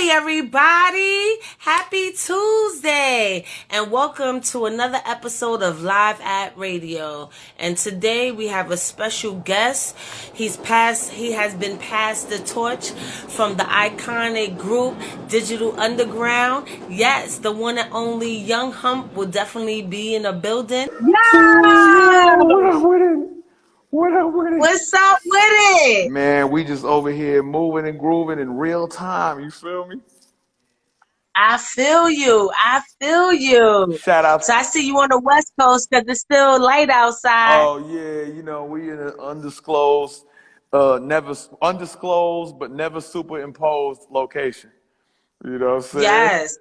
Hi, everybody. Happy Tuesday. And welcome to another episode of Live at Radio. And today we have a special guest. He has been passed the torch from the iconic group Digital Underground. Yes, the one and only Young Hump will definitely be in the building. Yeah! What up with it? What up with it? What's up with it? Man, we just over here moving and grooving in real time. You feel me? I feel you. I feel you. Shout out. So I see you on the West Coast because it's still light outside. Oh yeah, we in an undisclosed, never undisclosed but never superimposed location. You know what I'm saying? Yes.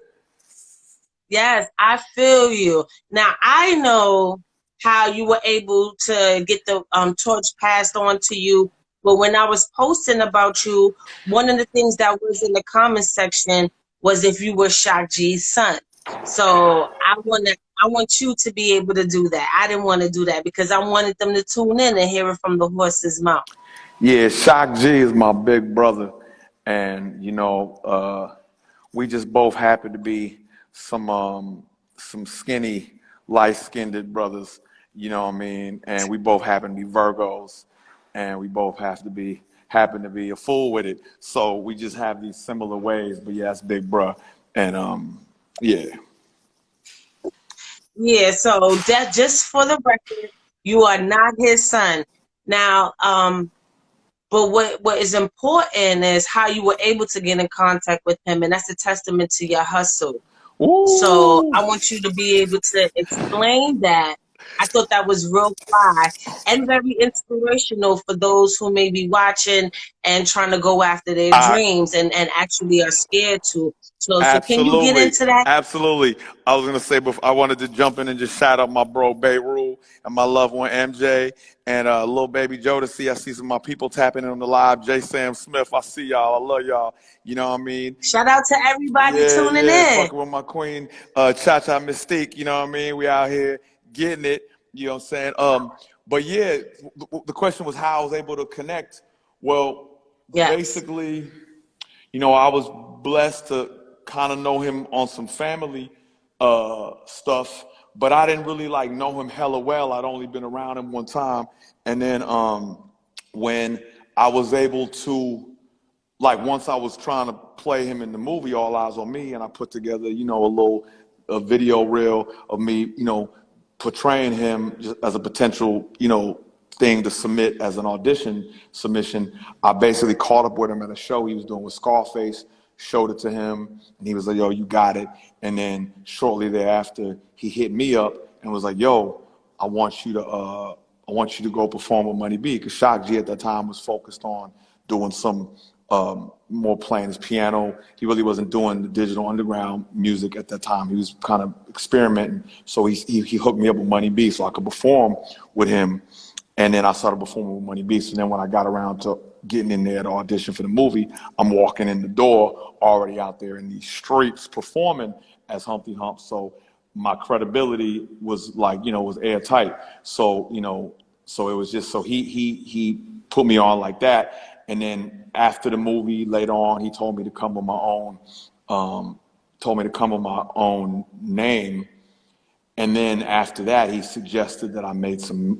Yes, I feel you. Now, I know how you were able to get the torch passed on to you. But when I was posting about you, one of the things that was in the comment section was if you were ShockG's son. So I want you to be able to do that. I didn't want to do that because I wanted them to tune in and hear it from the horse's mouth. Yeah, ShockG is my big brother, and we just both happen to be some skinny, light-skinned brothers. You know what I mean? And we both happen to be Virgos, and we both happen to be a fool with it. So we just have these similar ways. But yeah, that's big bruh, and yeah. Yeah, so that just for the record, you are not his son. Now, but what is important is how you were able to get in contact with him, and that's a testament to your hustle. So Ooh. I want you to be able to explain that. I thought that was real fly and very inspirational for those who may be watching and trying to go after their dreams and actually are scared to. So can you get into that? Absolutely. I was gonna say, before I wanted to jump in and just shout out my bro Beirut and my loved one MJ and little baby Jodeci. I see some of my people tapping in on the live. J. Sam Smith, I see y'all. I love y'all. You know what I mean? Shout out to everybody tuning in. Fucking with my queen, Cha Cha Mystique. You know what I mean? We out here getting it. You know what I'm saying? But yeah, the question was how I was able to connect. Well, basically, I was blessed to kind of know him on some family stuff, but I didn't really know him hella well. I'd only been around him one time. And then when I was able to, once I was trying to play him in the movie All Eyes on Me, and I put together, a video reel of me, portraying him just as a potential, thing to submit as an audition submission. I basically caught up with him at a show he was doing with Scarface, showed it to him, and he was like, yo, you got it. And then shortly thereafter, he hit me up and was like, yo, I want you to go perform with Money B, because ShockG at that time was focused on doing some more playing his piano. He really wasn't doing the Digital Underground music at that time. He was kind of experimenting. So he hooked me up with Money B so I could perform with him. And then I started performing with Money B. So then when I got around to getting in there to audition for the movie, I'm walking in the door already out there in these streets performing as Humpty Hump. So my credibility was was airtight. So, so it was just, so he put me on like that. And then after the movie, later on, he told me to come with my own name. And then after that, he suggested that I made some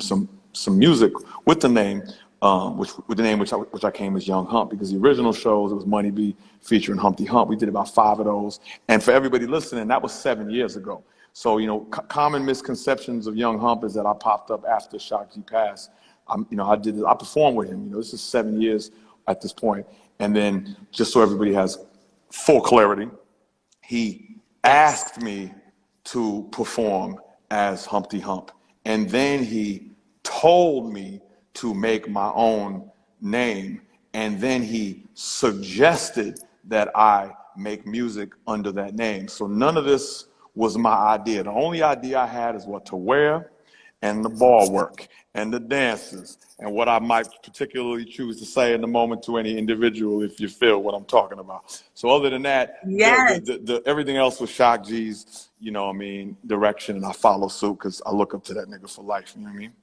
music with the name, which I came as Young Hump, because the original shows, it was Money B featuring Humpty Hump. We did about 5 of those. And for everybody listening, that was 7 years ago. So, common misconceptions of Young Hump is that I popped up after ShockG passed. I performed with him. This is 7 years at this point. And then, just so everybody has full clarity, he asked me to perform as Humpty Hump. And then he told me to make my own name. And then he suggested that I make music under that name. So none of this was my idea. The only idea I had is what to wear, and the ball work, and the dances, and what I might particularly choose to say in the moment to any individual, if you feel what I'm talking about. So other than that, everything else was ShockG's, direction, and I follow suit because I look up to that nigga for life. You know what I mean?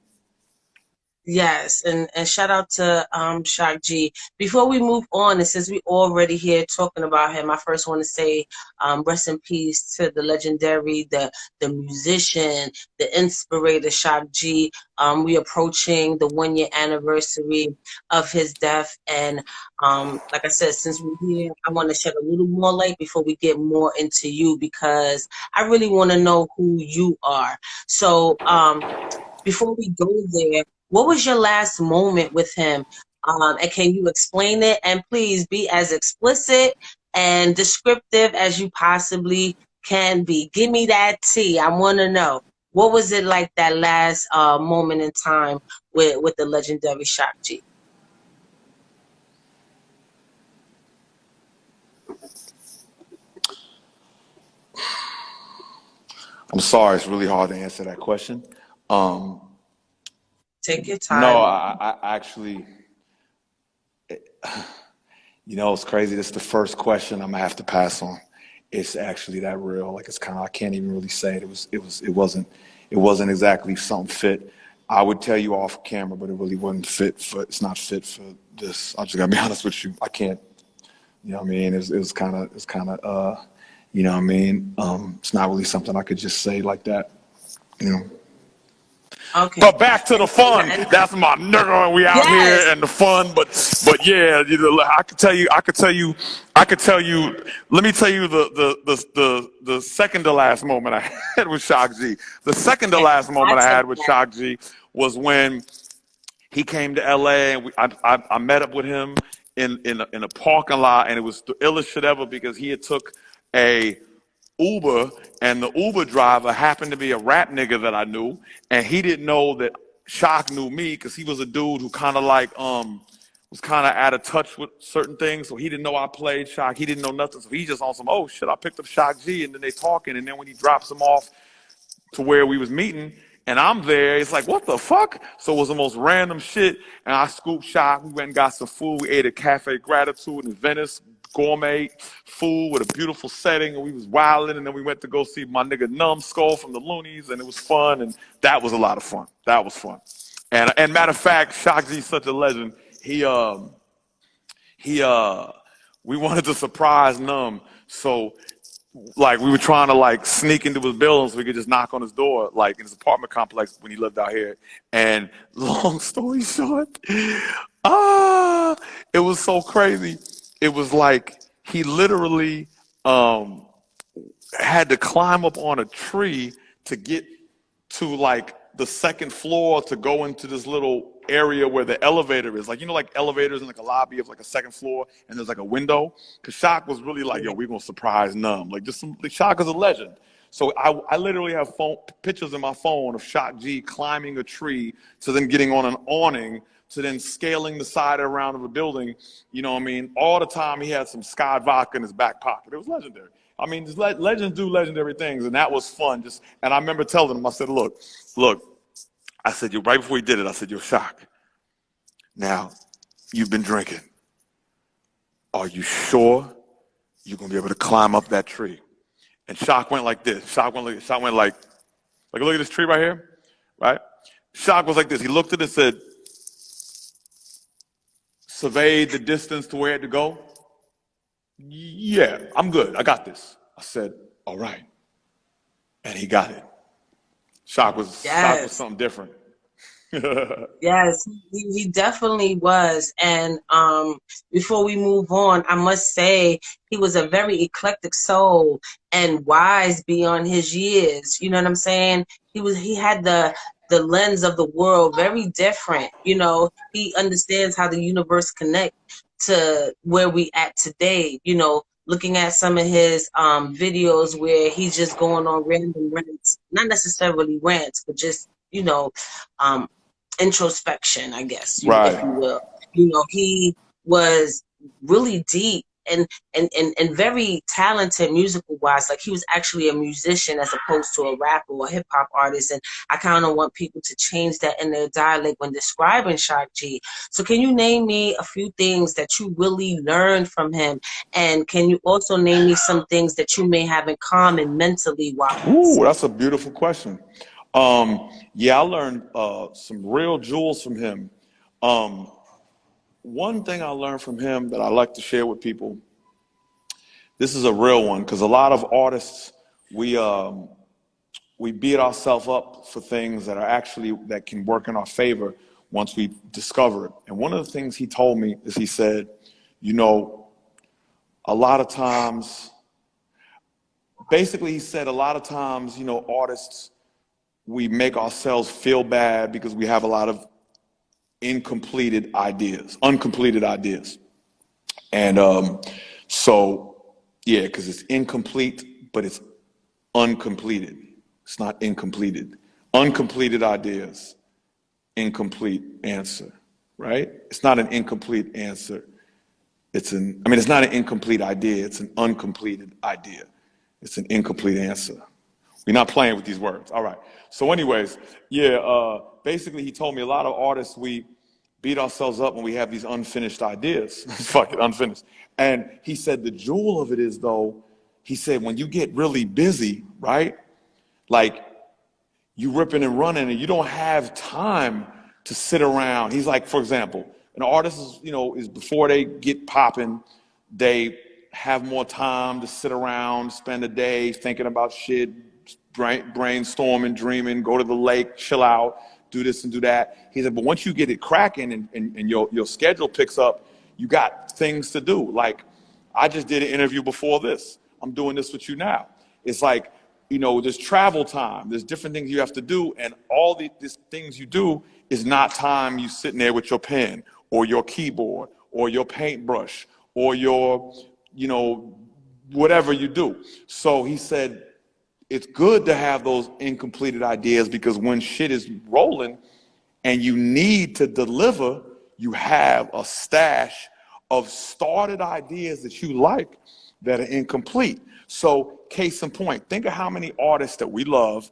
Yes, and shout out to ShockG. Before we move on, and since we already here talking about him, I first want to say rest in peace to the legendary, the musician, the inspirator ShockG. We approaching the 1 year anniversary of his death, and like I said, since we're here, I want to shed a little more light before we get more into you because I really want to know who you are. So before we go there, what was your last moment with him? And can you explain it? And please be as explicit and descriptive as you possibly can be. Give me that tea. I want to know. What was it like that last moment in time with the legendary ShockG? I'm sorry, it's really hard to answer that question. Take your No, time. I actually, it's crazy. This is the first question I'm gonna have to pass on. It's actually that real. Like it's kind of I can't even really say it. It wasn't exactly something fit. I would tell you off camera, but it really wasn't fit for. It's not fit for this. I just gotta be honest with you. I can't. You know what I mean? It's kind of you know what I mean? It's not really something I could just say like that. You know. Okay. But back to the fun. That's my nigga. We out Yes. here and the fun. But yeah, I could tell you. Let me tell you the second to last moment I had with ShockG. The second to last moment I had with ShockG was when he came to LA and I met up with him in a parking lot, and it was the illest shit ever because he had took a Uber, and the Uber driver happened to be a rap nigga that I knew, and he didn't know that Shock knew me because he was a dude who kind of like was kind of out of touch with certain things, so he didn't know I played Shock. He didn't know nothing, so he just on some, oh shit, I picked up ShockG, and then they talking, and then when he drops him off to where we was meeting, and I'm there, it's like, what the fuck? So it was the most random shit, and I scooped Shock. We went and got some food. We ate at Cafe Gratitude in Venice, gourmet food with a beautiful setting, and we was wilding, and then we went to go see my nigga Numbskull from the Loonies, and it was fun, and that was a lot of fun. That was fun. And matter of fact, ShockG's such a legend. We wanted to surprise Numb, so like we were trying to like sneak into his building so we could just knock on his door, like in his apartment complex when he lived out here. And long story short, it was so crazy. It was like he literally had to climb up on a tree to get to like the second floor to go into this little area where the elevator is. Like, like elevators in like a lobby of like a second floor and there's like a window. Cause Shock was really like, yo, we're gonna surprise Numb. Like Shock is a legend. So I literally have pictures in my phone of ShockG climbing a tree to then getting on an awning to then scaling the side around of a building. You know what I mean? All the time he had some Scott vodka in his back pocket. It was legendary. I mean, just legends do legendary things, and that was fun. And I remember telling him, I said, look, I said, right before he did it, I said, you're Shock. Now, you've been drinking. Are you sure you're gonna be able to climb up that tree? And Shock went like this. Shock went like, look at this tree right here, right? Shock was like this. He looked at it and said, surveyed the distance to where it had to go. Yeah, I'm good. I got this. I said, all right. And he got it. Shock was something different. Yes, he definitely was. And before we move on, I must say he was a very eclectic soul and wise beyond his years. You know what I'm saying? He had the lens of the world very different. He understands how the universe connects to where we at today. Looking at some of his videos where he's just going on random rants, not necessarily rants, but just introspection, I guess, Right. if you will. He was really deep and very talented musical wise. Like he was actually a musician as opposed to a rapper or a hip hop artist. And I kind of want people to change that in their dialect when describing ShockG. So can you name me a few things that you really learned from him? And can you also name me some things that you may have in common mentally while Ooh, that's a beautiful question. Yeah, I learned some real jewels from him. One thing I learned from him that I like to share with people, this is a real one, because a lot of artists, we beat ourselves up for things that are actually, that can work in our favor once we discover it. And one of the things he told me is, he said, you know, a lot of times, basically he said, a lot of times, you know, artists, we make ourselves feel bad because we have a lot of uncompleted ideas. And so, yeah, because it's incomplete, but it's uncompleted. It's not incompleted. Uncompleted ideas, incomplete answer, right? It's not an incomplete answer. It's not an incomplete idea. It's an uncompleted idea. It's an incomplete answer. We're not playing with these words. All right. So anyways, yeah, basically he told me a lot of artists, we beat ourselves up when we have these unfinished ideas. Fuck it, unfinished. And he said the jewel of it is, though, he said when you get really busy, right? Like you ripping and running and you don't have time to sit around. He's like, for example, an artist is, you know, is before they get popping, they have more time to sit around, spend a day thinking about shit, brainstorming, dreaming, go to the lake, chill out, do this and do that. He said, but once you get it cracking and your schedule picks up, you got things to do. Like, I just did an interview before this. I'm doing this with you now. It's like, you know, there's travel time. There's different things you have to do. And all these things you do is not time you sitting there with your pen or your keyboard or your paintbrush or your, you know, whatever you do. So he said, it's good to have those incompleted ideas, because when shit is rolling and you need to deliver, you have a stash of started ideas that you like that are incomplete. So case in point, think of how many artists that we love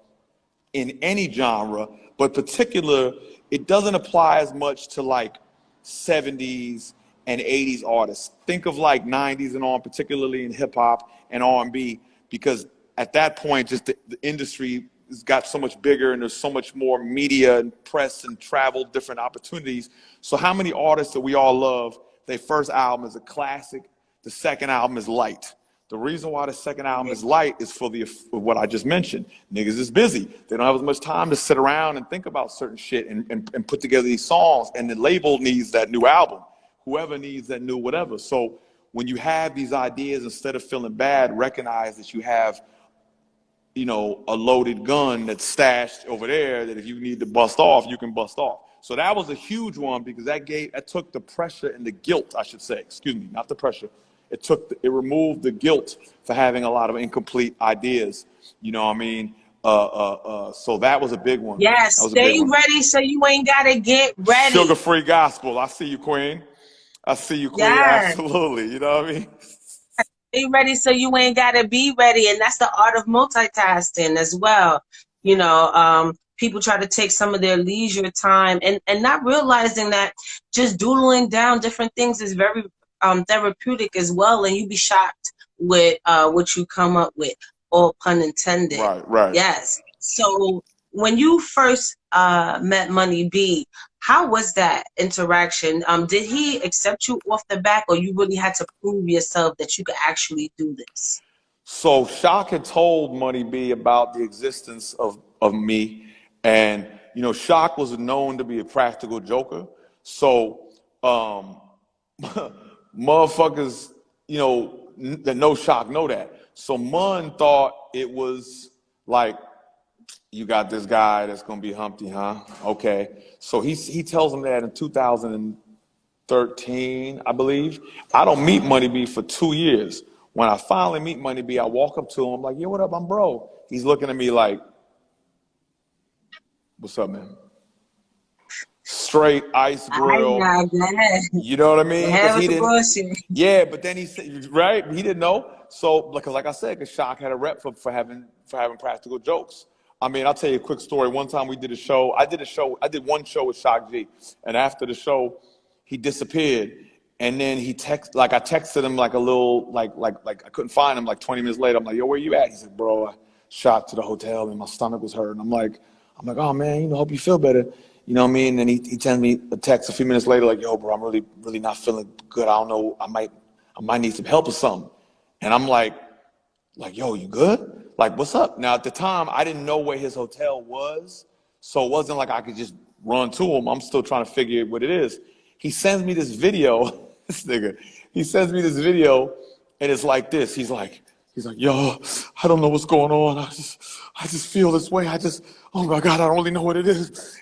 in any genre, but particular, it doesn't apply as much to like 70s and 80s artists. Think of like 90s and on, particularly in hip hop and R&B, because at that point, just the industry has got so much bigger and there's so much more media and press and travel, different opportunities. So how many artists that we all love, their first album is a classic, the second album is light. The reason why the second album is light is for what I just mentioned. Niggas is busy. They don't have as much time to sit around and think about certain shit and put together these songs, and the label needs that new album. Whoever needs that new whatever. So when you have these ideas, instead of feeling bad, recognize that you have, you know, a loaded gun that's stashed over there that if you need to bust off, you can bust off. So that was a huge one, because that took the pressure and the guilt, I should say, excuse me, not the pressure. It removed the guilt for having a lot of incomplete ideas. You know what I mean? So that was a big one. Yes, stay ready so you ain't gotta get ready. Sugar-free gospel. I see you, Queen. I see you, Queen. Yes. Absolutely. You know what I mean? Be ready so you ain't gotta be ready, and that's the art of multitasking as well. You know, people try to take some of their leisure time and not realizing that just doodling down different things is very therapeutic as well, and you'd be shocked with what you come up with, all pun intended. Right. Yes. So when you first met Money B, how was that interaction? Did he accept you off the back, or you really had to prove yourself that you could actually do this? So Shock had told Money B about the existence of me, and you know, Shock was known to be a practical joker. So motherfuckers, you know, that know Shock know that. So Mun thought it was like, you got this guy that's gonna be Humpty, huh? Okay. So he tells him that in 2013, I believe. I don't meet Money B for 2 years. When I finally meet Money B, I walk up to him, I'm like, yo, what up? I'm bro. He's looking at me like, what's up, man? Straight ice grill. You know what I mean? He didn't, yeah, but then he said, right? He didn't know. So, because like I said, because Shock had a rep for having practical jokes. I mean, I'll tell you a quick story. One time we did a show. I did one show with ShockG, and after the show, he disappeared. And then I texted him like a little, like I couldn't find him. Like 20 minutes later, I'm like, yo, where you at? He said, bro, I shot to the hotel and my stomach was hurting. I'm like, I'm like, oh man, hope you feel better. You know what I mean? And he sends me a text a few minutes later, like, yo, bro, I'm really not feeling good. I don't know. I might need some help or something. And I'm like, yo, you good? Like, what's up? Now, at the time, I didn't know where his hotel was. So it wasn't like I could just run to him. I'm still trying to figure what it is. He sends me this video. This nigga, he sends me this video, and it's like this. He's like, yo, I don't know what's going on. I just feel this way. Oh my God, I don't really know what it is.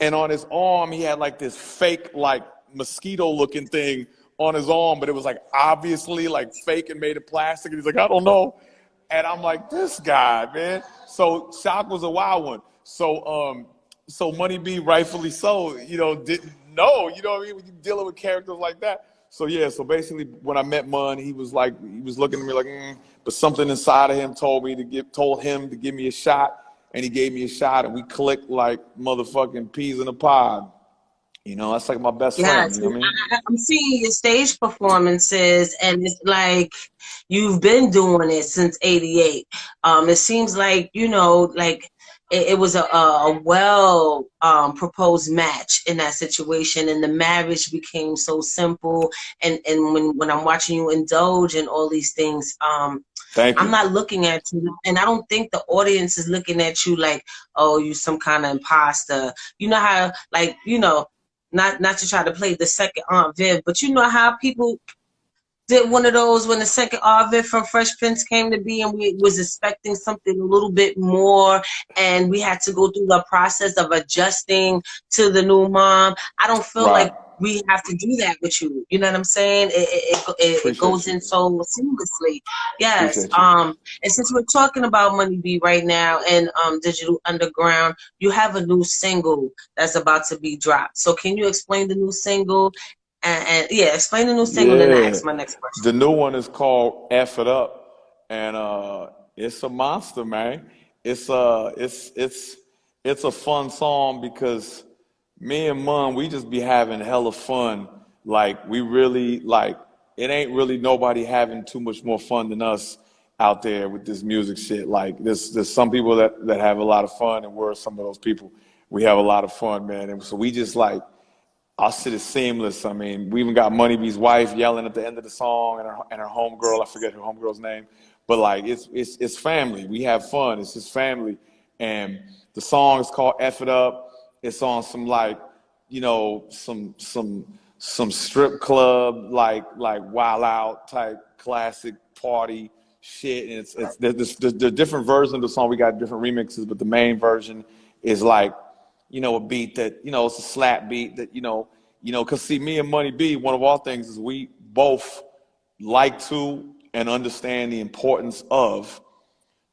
And on his arm, he had like this fake, like mosquito looking thing on his arm, but it was like obviously like fake and made of plastic. And he's like, I don't know. And I'm like, this guy, man. So Shock was a wild one. So Money B, rightfully so, didn't know, you know what I mean? When you're dealing with characters like that. So yeah, so basically when I met Mun, he was looking at me like, but something inside of him told him to give me a shot, and he gave me a shot, and we clicked like motherfucking peas in a pod. That's like my best friend. You know what I mean? I'm seeing your stage performances, and it's like you've been doing it since '88. It seems like it was a well proposed match in that situation, and the marriage became so simple. And when I'm watching you indulge in all these things, I'm not looking at you, and I don't think the audience is looking at you like, oh, you some kind of imposter. You know how, not to try to play the second Aunt Viv, but you know how people did one of those when the second Aunt Viv from Fresh Prince came to be, and we was expecting something a little bit more, and we had to go through the process of adjusting to the new mom. I don't feel like we have to do that with you. You know what I'm saying? It goes in so seamlessly. Yes. And since we're talking about Money B right now and Digital Underground, you have a new single that's about to be dropped. So can you explain the new single? And explain the new single, and then ask my next question. The new one is called F It Up, and it's a monster, man. It's a fun song because me and Mun, we just be having hella fun. Like, we really, it ain't really nobody having too much more fun than us out there with this music shit. Like, there's some people that have a lot of fun, and we're some of those people. We have a lot of fun, man. And so we just our shit is seamless. I mean, we even got Money B's wife yelling at the end of the song, and her homegirl, I forget her homegirl's name, but it's family. We have fun. It's just family. And the song is called F It Up. It's on some some strip club like Wild Out type classic party shit. And it's the different versions of the song. We got different remixes, but the main version is a beat that, it's a slap beat that, because see, me and Money B, one of our things is we both like to and understand the importance of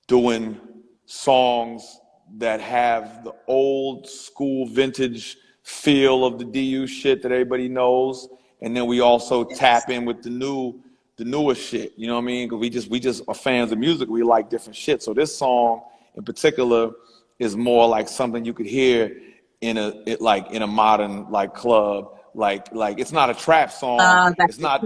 doing songs that have the old school vintage feel of the DU shit that everybody knows. And then we also tap in with the newer shit, you know what I mean? Because we just are fans of music. We like different shit. So this song in particular is more like something you could hear in a modern club. Like it's not a trap song. It's not.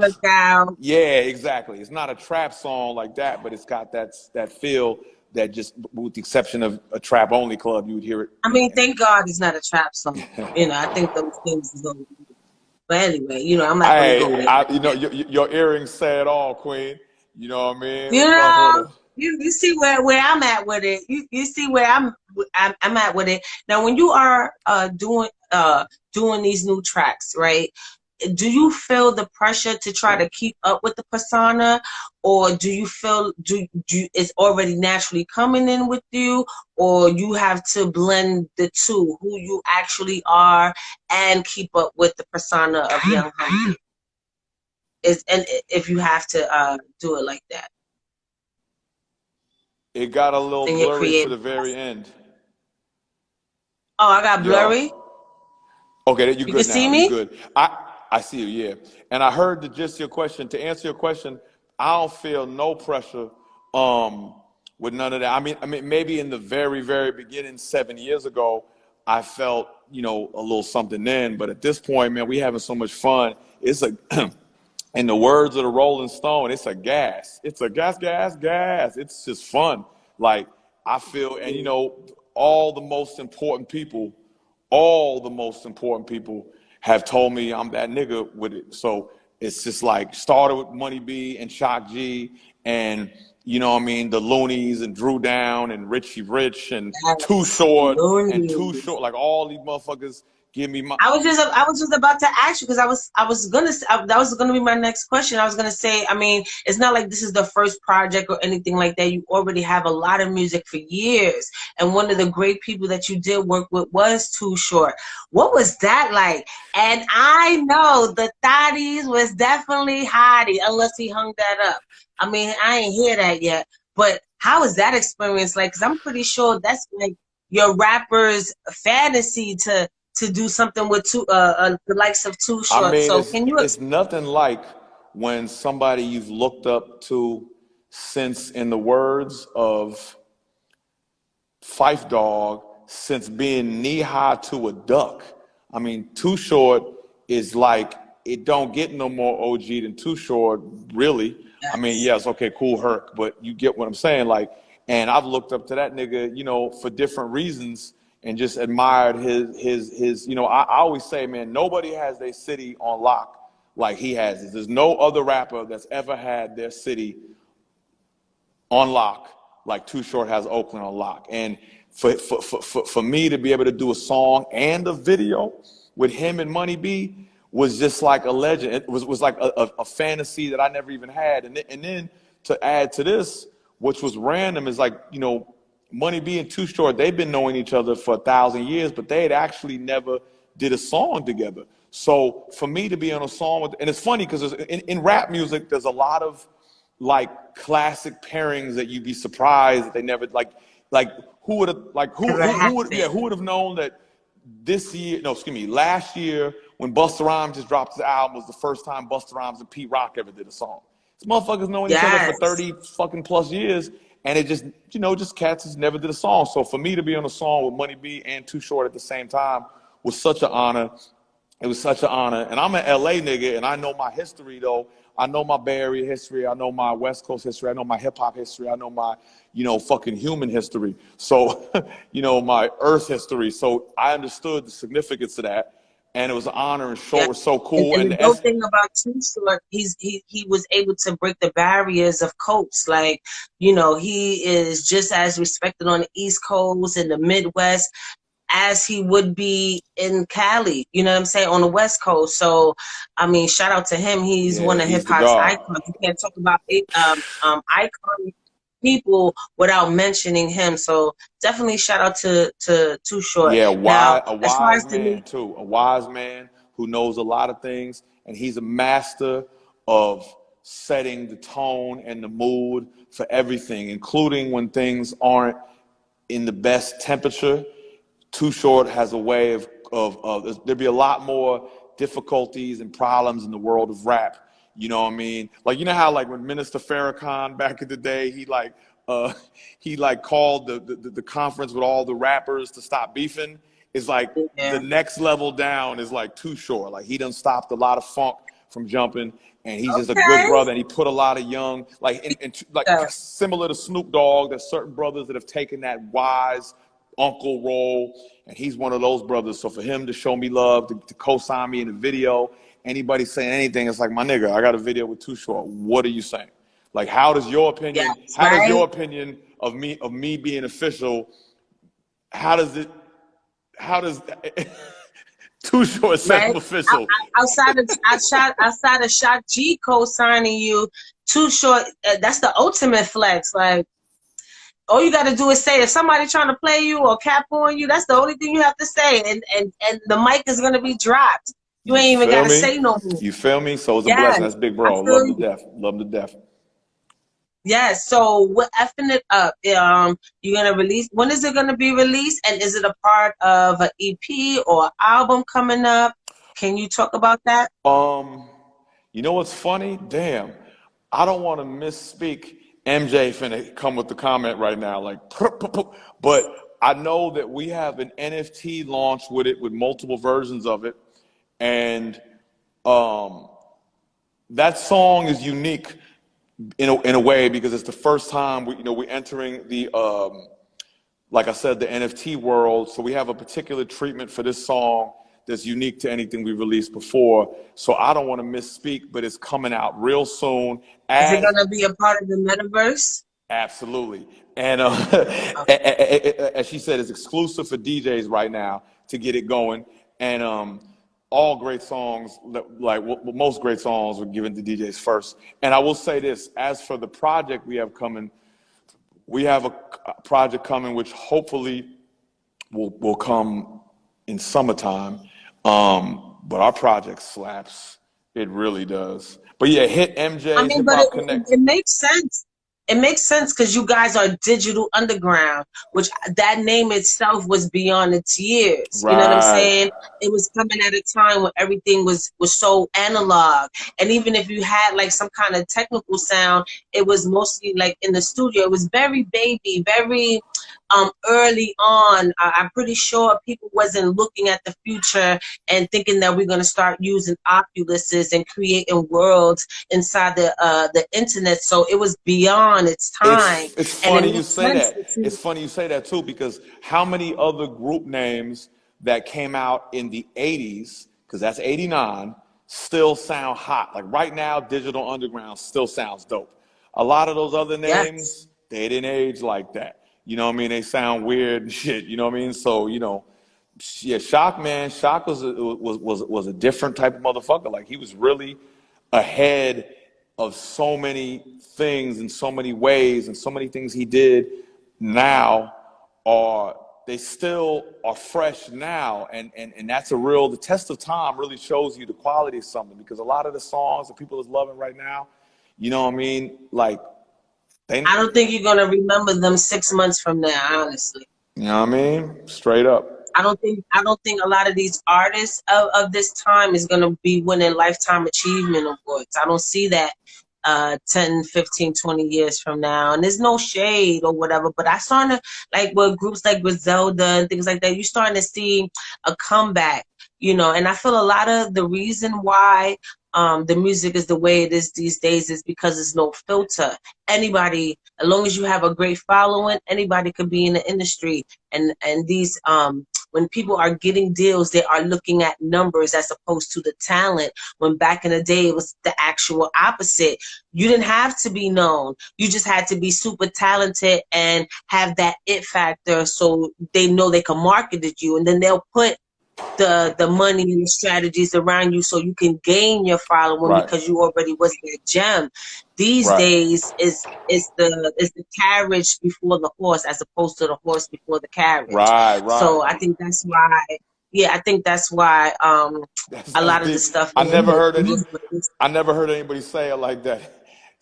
Yeah, exactly. It's not a trap song like that, but it's got that feel that, just with the exception of a trap only club, you would hear it. I mean, thank God it's not a trap song. I think those things is over. But anyway, I'm not going to go there. Your earrings say it all, Queen. You know what I mean? You see where I'm at with it. You see where I'm at with it. Now, when you are doing these new tracks, right? Do you feel the pressure to try to keep up with the persona, or do you feel it's already naturally coming in with you, or you have to blend the two, who you actually are, and keep up with the persona of Young Hump? And if you have to do it like that. It got a little blurry for the very end. Oh, I got blurry? Yo. Okay, you good now. You see me? You good. I see you, yeah. And I heard the gist of your question. To answer your question, I don't feel no pressure with none of that. I mean, maybe in the very, very beginning, 7 years ago, I felt, a little something then. But at this point, man, we having so much fun. It's in the words of the Rolling Stone, it's a gas. It's a gas. It's just fun. Like, I feel, and all the most important people, have told me I'm that nigga with it. So it's just like started with Money B and ShockG and you know what I mean, the Loonies and Drew Down and Richie Rich and Too Short and Too Short, like all these motherfuckers give me my. I was just about to ask you because that was gonna be my next question. I was gonna say, I mean, it's not like this is the first project or anything like that. You already have a lot of music for years, and one of the great people that you did work with was Too Short. What was that like? And I know the Thotties was definitely hottie, unless he hung that up. I mean, I ain't hear that yet, but how is that experience like? Because I'm pretty sure that's like your rapper's fantasy to do something with the likes of Too Short. I mean, so can you? It's nothing like when somebody you've looked up to since, in the words of Phife Dawg, since being knee high to a duck. I mean, Too Short is like, it don't get no more OG than Too Short, really. Yes. I mean, yes, okay, cool, Herc, but you get what I'm saying, like, and I've looked up to that nigga, you know, for different reasons, and just admired his. You know, I always say, man, nobody has their city on lock like he has it. There's no other rapper that's ever had their city on lock like Too Short has Oakland on lock. And for me to be able to do a song and a video with him and Money B was just like a legend. It was like a fantasy that I never even had. And then to add to this, which was random, is like, you know, Money B and Too Short, they've been knowing each other for 1,000 years, but they had actually never did a song together. So for me to be on a song with, and it's funny because in rap music, there's a lot of like classic pairings that you'd be surprised that they never like who would have who would have known that last year when Busta Rhymes just dropped his album was the first time Busta Rhymes and Pete Rock ever did a song. These motherfuckers knowing each other for 30 fucking plus years. And it just, you know, just cats just never did a song. So for me to be on a song with Money B and Too Short at the same time was such an honor. It was such an honor. And I'm an LA nigga, and I know my history, though. I know my Bay Area history. I know my West Coast history. I know my hip-hop history. I know my, you know, fucking human history. So, you know, my earth history. So I understood the significance of that. And it was an honor, and Short was so cool. And the dope thing about Too Short, he was able to break the barriers of coast. Like, you know, he is just as respected on the East Coast and the Midwest as he would be in Cali, you know what I'm saying, on the West Coast. So, I mean, shout out to him. He's one of hip hop's icons. You can't talk about icon people without mentioning him. So definitely shout out to Too Short. Yeah, a wise man too. A wise man who knows a lot of things, and he's a master of setting the tone and the mood for everything, including when things aren't in the best temperature. Too Short has a way of there'd be a lot more difficulties and problems in the world of rap. You know what I mean? Like, you know how like when Minister Farrakhan back in the day, he called the conference with all the rappers to stop beefing. It's like the next level down is like Too Short. Like he done stopped a lot of funk from jumping, and he's just a good brother. And he put a lot of young, similar to Snoop Dogg, there's certain brothers that have taken that wise uncle role, and he's one of those brothers. So for him to show me love, to co-sign me in a video, anybody saying anything, it's like, my nigga, I got a video with Too Short. What are you saying? Like, how does your opinion? Does your opinion of me being official? How does Too Short say I'm official? Outside of ShockG co-signing you, Too Short, that's the ultimate flex. Like, all you got to do is say, if somebody trying to play you or cap on you, that's the only thing you have to say, and the mic is gonna be dropped. You ain't even got to say no more. You feel me? So it's a blessing. That's big bro. Love him to death. Love him to death. Yes. So we're effing it up. You're gonna release. When is it gonna be released? And is it a part of an EP or album coming up? Can you talk about that? You know what's funny? Damn, I don't want to misspeak. MJ finna come with the comment right now, like, but I know that we have an NFT launch with it, with multiple versions of it, and that song is unique in a way because it's the first time we're entering the like I said, the NFT world. So we have a particular treatment for this song that's unique to anything we released before. So I don't want to misspeak, but it's coming out real soon. Is it gonna be a part of the metaverse? Absolutely. And Okay. as she said, it's exclusive for DJs right now to get it going. And all great songs, like most great songs, were given to DJs first. And I will say this: as for the project we have coming, we have a project coming which hopefully will come in summertime. But our project slaps. It really does. But yeah, hit MJ's I mean, Hip but Hop Connect. it makes sense. It makes sense because you guys are Digital Underground, which that name itself was beyond its years. You know what I'm Right. saying? It was coming at a time when everything was so analog. And even if you had like some kind of technical sound, it was mostly like in the studio. It was very baby, very early on. I'm pretty sure people wasn't looking at the future and thinking that we're going to start using Oculuses and creating worlds inside the internet. So it was beyond its time. It's And it funny you makes say sense that. It's funny you say that too, because how many other group names that came out in the 80s, because that's 89, still sound hot? Like right now, Digital Underground still sounds dope. A lot of those other names, they didn't age like that. You know what I mean? They sound weird and shit. You know what I mean? So, you know, yeah, Shock, man. Shock was a different type of motherfucker. Like he was really ahead of so many things in so many ways, and so many things he did now they still are fresh now, and that's the test of time really shows you the quality of something, because a lot of the songs that people is loving right now, you know what I mean, like I don't think you're gonna remember them 6 months from now, honestly. you know what I mean, straight up. I don't think a lot of these artists of this time is going to be winning lifetime achievement awards. I don't see that 10, 15, 20 years from now. And there's no shade or whatever, but I starting to, like with groups like Griselda and things like that, you're starting to see a comeback, you know. And I feel a lot of the reason why the music is the way it is these days is because there's no filter. Anybody, as long as you have a great following, anybody could be in the industry. And these when people are getting deals, they are looking at numbers as opposed to the talent. When back in the day, it was the actual opposite. You didn't have to be known. You just had to be super talented and have that it factor, so they know they can market it you. And then they'll put the money and the strategies around you so you can gain your following, right, because you already was that gem. These right days is the carriage before the horse, as opposed to the horse before the carriage. Right. So I think that's why. Yeah, I think that's why a lot of the stuff. I never heard anybody say it like that.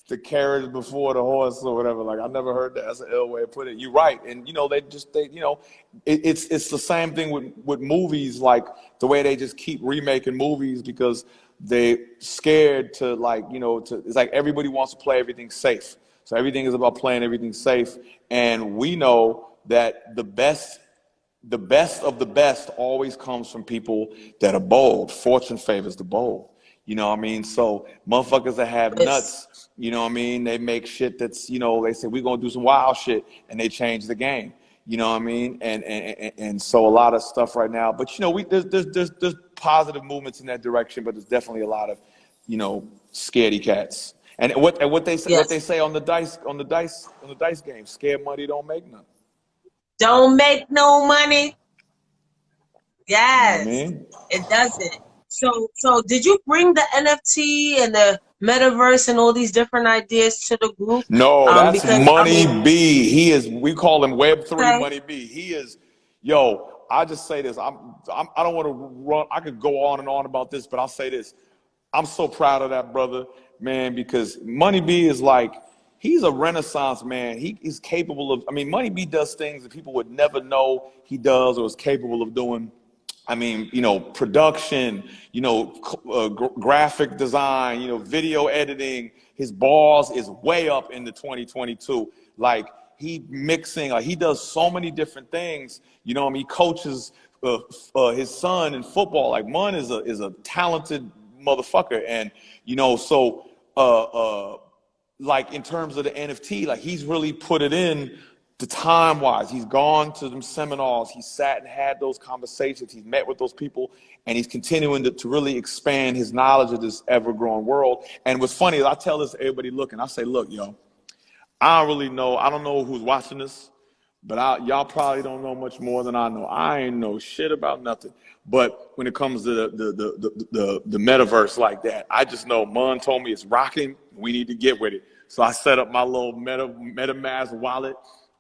The carriage before the horse or whatever. Like I never heard that. That's an ill way to put it. You're right. And you know, it's the same thing with movies, like the way they just keep remaking movies because they scared to, like, you know, it's like everybody wants to play everything safe. So everything is about playing everything safe. And we know that the best of the best always comes from people that are bold. Fortune favors the bold. You know what I mean? So motherfuckers that have nuts, you know what I mean? They make shit that's, you know, they say we're gonna do some wild shit, and they change the game. You know what I mean? And so a lot of stuff right now. But you know, there's positive movements in that direction, but there's definitely a lot of, you know, scaredy cats. And what they say on the dice game, scared money don't make none. Don't make no money. Yes, you know what I mean? It doesn't. So did you bring the NFT and the metaverse and all these different ideas to the group? No, that's because, Money B. We call him Web3 okay. Money B. He is, yo, I just say this. I don't want to run. I could go on and on about this, but I'll say this. I'm so proud of that brother, man, because Money B is like, he's a renaissance man. He is capable of, I mean, Money B does things that people would never know he does or is capable of doing. I mean, you know, production, you know, graphic design, you know, video editing. His balls is way up in the 2022. Like he mixing, like he does so many different things. You know, I mean, he coaches his son in football. Like Mun is a talented motherfucker, and you know, so like in terms of the NFT, like he's really put it in the time-wise, he's gone to them seminars, he sat and had those conversations, he's met with those people, and he's continuing to really expand his knowledge of this ever-growing world. And what's funny is I tell this to everybody looking, I say, look, yo, I don't really know, I don't know who's watching this, but y'all probably don't know much more than I know. I ain't know shit about nothing. But when it comes to the metaverse like that, I just know Mun told me it's rocking, we need to get with it. So I set up my little MetaMask wallet,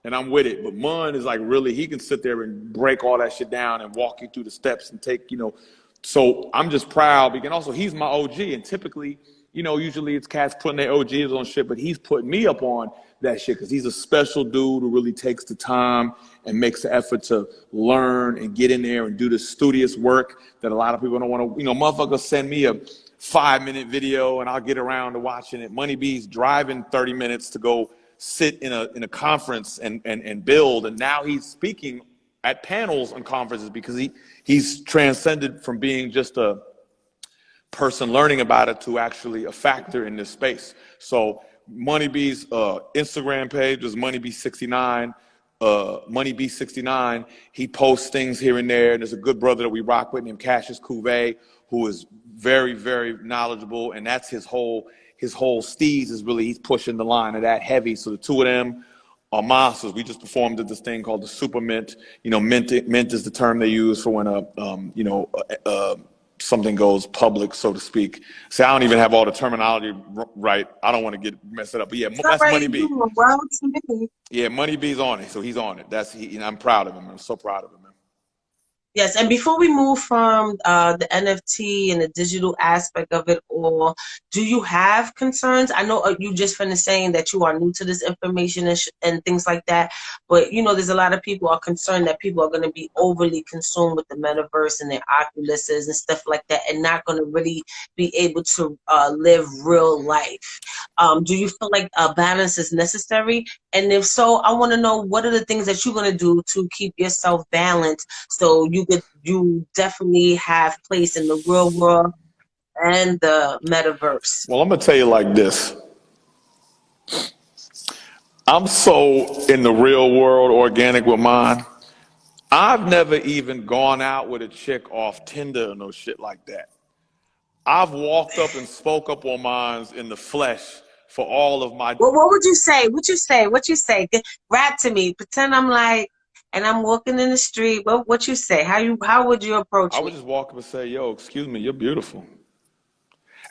and I'm with it. But Mun is like really, he can sit there and break all that shit down and walk you through the steps and take, so I'm just proud because also he's my OG. And typically, usually it's cats putting their OGs on shit, but he's putting me up on that shit because he's a special dude who really takes the time and makes the effort to learn and get in there and do the studious work that a lot of people don't want to, motherfuckers send me a 5-minute video and I'll get around to watching it. Money B's driving 30 minutes to go sit in a conference and build, and now he's speaking at panels and conferences because he's transcended from being just a person learning about it to actually a factor in this space. So Money B's Instagram page is MoneyB69. MoneyB69. He posts things here and there. And there's a good brother that we rock with named Cassius Couve, who is very, very knowledgeable, and that's his whole steez is really, he's pushing the line of that heavy. So the two of them are monsters. We just performed at this thing called the Super Mint. Mint is the term they use for when something goes public, so to speak. See, I don't even have all the terminology right. I don't want to mess it up. But yeah, that's Money B. Yeah, Money B's on it, so he's on it. I'm proud of him. I'm so proud of him. Yes, and before we move from the NFT and the digital aspect of it all, do you have concerns? I know you just finished saying that you are new to this information and things like that, but there's a lot of people are concerned that people are going to be overly consumed with the metaverse and their Oculuses and stuff like that, and not going to really be able to live real life. Do you feel like a balance is necessary? And if so, I want to know, what are the things that you're going to do to keep yourself balanced so you definitely have place in the real world and the metaverse? Well, I'm going to tell you like this. I'm so in the real world organic with mine. I've never even gone out with a chick off Tinder or no shit like that. I've walked up and spoke up on mine in the flesh for all of my... Well, what would you say? What you say? Rap to me. Pretend I'm like, and I'm walking in the street. What you say? How would you approach me? I would just walk up and say, yo, excuse me, you're beautiful.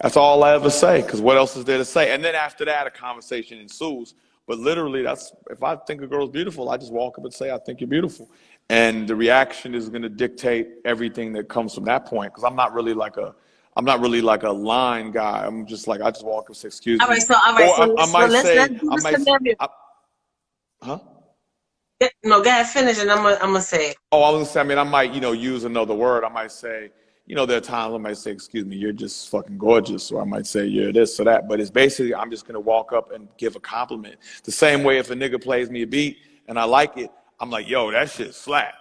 That's all I ever say, because what else is there to say? And then after that, a conversation ensues. But literally, if I think a girl's beautiful, I just walk up and say, I think you're beautiful. And the reaction is going to dictate everything that comes from that point, because I'm not really like a line guy. I'm just like, I just walk up and say, excuse me. All right, so let's do the scenario. Huh? No, go ahead, finish, and I'm gonna say it. Oh, I was gonna say, I might, use another word. I might say, there are times I might say, excuse me, you're just fucking gorgeous. Or I might say, you're this or that. But it's basically, I'm just gonna walk up and give a compliment. The same way if a nigga plays me a beat and I like it, I'm like, yo, that shit slap.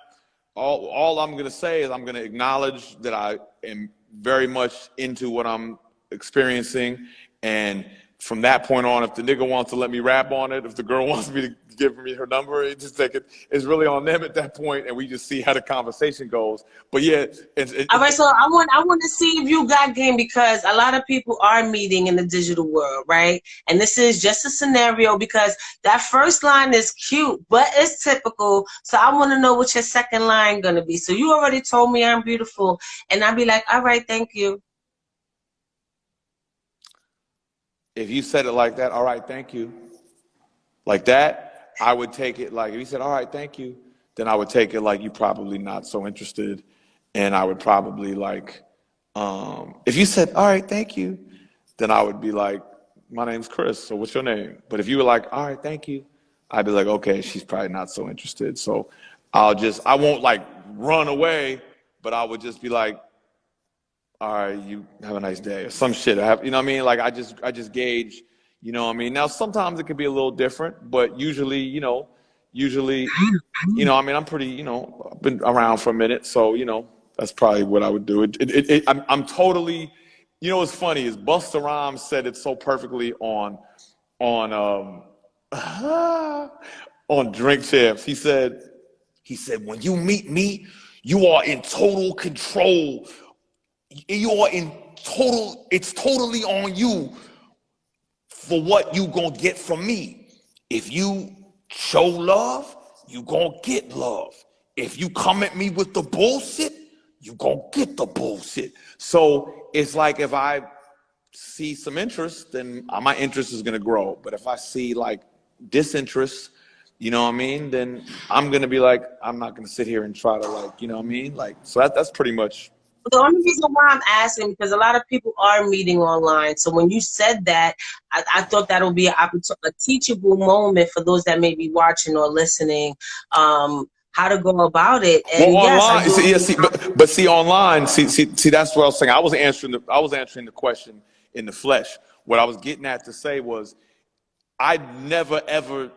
All I'm gonna say is I'm gonna acknowledge that I am very much into what I'm experiencing. And from that point on, if the nigga wants to let me rap on it, if the girl wants me to give me her number, it's really on them at that point, and we just see how the conversation goes. But yeah, all right. So I want to see if you got game, because a lot of people are meeting in the digital world, right? And this is just a scenario, because that first line is cute, but it's typical. So I want to know what your second line gonna be. So you already told me I'm beautiful, and I'll be like, all right, thank you. If you said it like that, all right, thank you, like that, I would take it like, if you said, all right, thank you, then I would take it like you probably not so interested. And I would probably like, if you said, all right, thank you, then I would be like, my name's Chris, so what's your name? But if you were like, all right, thank you, I'd be like, okay, she's probably not so interested. So I won't like run away, but I would just be like, all right, you have a nice day, or some shit. You know what I mean? Like I just gauge, you know what I mean? Now sometimes it could be a little different, but usually, I'm pretty, I've been around for a minute, so that's probably what I would do. I'm totally, what's funny is Busta Rhymes said it so perfectly on on Drink Champs. He said, when you meet me, you are in total control. You are in total, it's totally on you for what you gonna get from me. If you show love, you gonna get love. If you come at me with the bullshit, you gonna get the bullshit. So it's like if I see some interest, then my interest is gonna grow. But if I see like disinterest, you know what I mean, then I'm gonna be like, I'm not gonna sit here and try to like, you know what I mean? Like, so that's pretty much. The only reason why I'm asking, because a lot of people are meeting online. So when you said that, I thought that would be a teachable moment for those that may be watching or listening, how to go about it. And Well, yes, online, but see, online, see, that's what I was saying. I was answering the question in the flesh. What I was getting at to say was, I never ever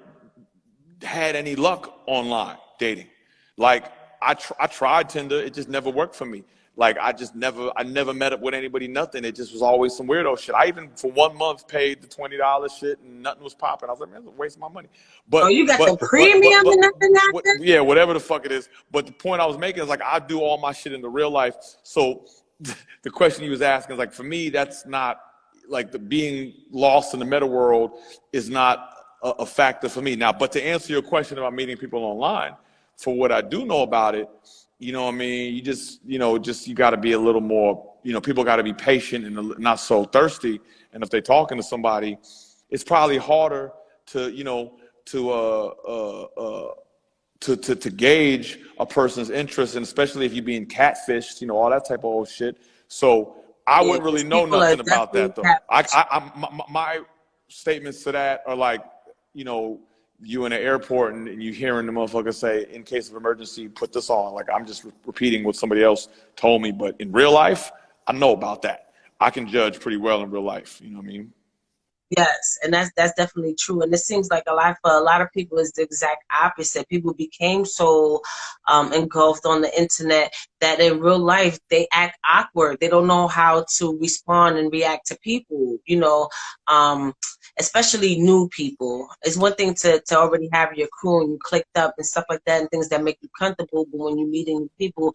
had any luck online dating. Like I tried Tinder, it just never worked for me. Like I never met up with anybody, nothing. It just was always some weirdo shit. I even for 1 month paid the $20 shit and nothing was popping. I was like, man, that's a waste of my money. But you got the premium and nothing happened? Yeah, whatever the fuck it is. But the point I was making is like I do all my shit in the real life. So the question you was asking is like, for me, that's not like the being lost in the meta world is not a factor for me. Now, but to answer your question about meeting people online, for what I do know about it, you know what I mean? You just, you got to be a little more, people got to be patient and not so thirsty. And if they're talking to somebody, it's probably harder to, to gauge a person's interest, and especially if you're being catfished, all that type of old shit. So I wouldn't really know nothing about that though. My statements to that are like, you in an airport and you hearing the motherfucker say, in case of emergency, put this on. Like I'm just repeating what somebody else told me. But in real life, I know about that. I can judge pretty well in real life. You know what I mean? Yes, and that's definitely true. And it seems like for a lot of people is the exact opposite. People became so engulfed on the internet that in real life they act awkward. They don't know how to respond and react to people, especially new people. It's one thing to already have your crew and you clicked up and stuff like that and things that make you comfortable, but when you're meeting people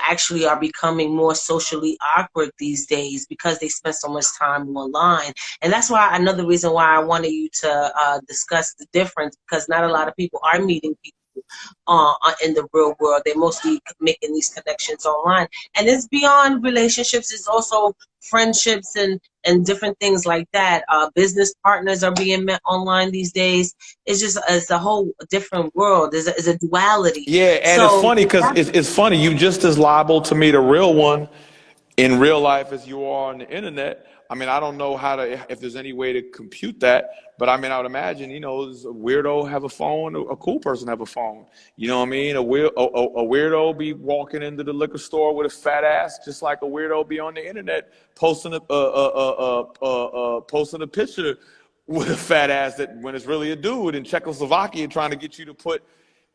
actually are becoming more socially awkward these days because they spend so much time online. And that's why another reason why I wanted you to discuss the difference, because not a lot of people are meeting people in the real world. They're mostly making these connections online, and it's beyond relationships. It's also friendships and different things like that. Business partners are being met online these days. It's a whole different world. It's a duality. Yeah, and it's funny because it's funny. You just as liable to meet a real one in real life as you are on the internet. I mean, I don't know if there's any way to compute that, but I mean, I would imagine, a weirdo have a phone, a cool person have a phone. You know what I mean? A weirdo be walking into the liquor store with a fat ass, just like a weirdo be on the internet posting a picture with a fat ass that when it's really a dude in Czechoslovakia trying to get you to put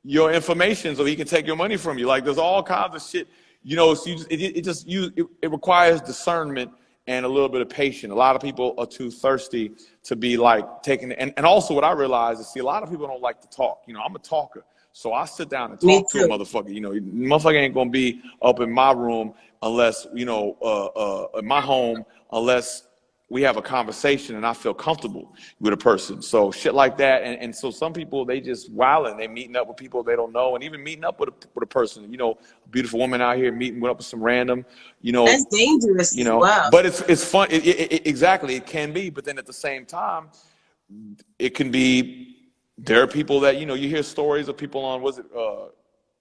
your information so he can take your money from you. Like, there's all kinds of shit. So it requires discernment and a little bit of patience. A lot of people are too thirsty to be like taking it. And also what I realize is, a lot of people don't like to talk. I'm a talker. So I sit down and talk to a motherfucker. Motherfucker ain't gonna be up in my room unless, in my home, unless we have a conversation and I feel comfortable with a person. So shit like that. And so some people, they just wilding. They meeting up with people they don't know, and even meeting up with a person, a beautiful woman out here meeting up with some random, That's dangerous. Wow. But it's fun. Exactly. It can be. But then at the same time, it can be, there are people that, you hear stories of people on,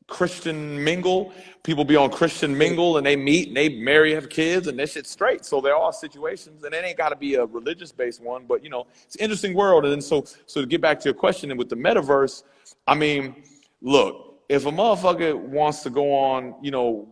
Christian Mingle. People be on Christian Mingle and they meet and they marry, have kids, and that shit's straight. So there are situations, and it ain't got to be a religious based one, but it's an interesting world. And then so to get back to your question, and with the metaverse, I mean, look, if a motherfucker wants to go on,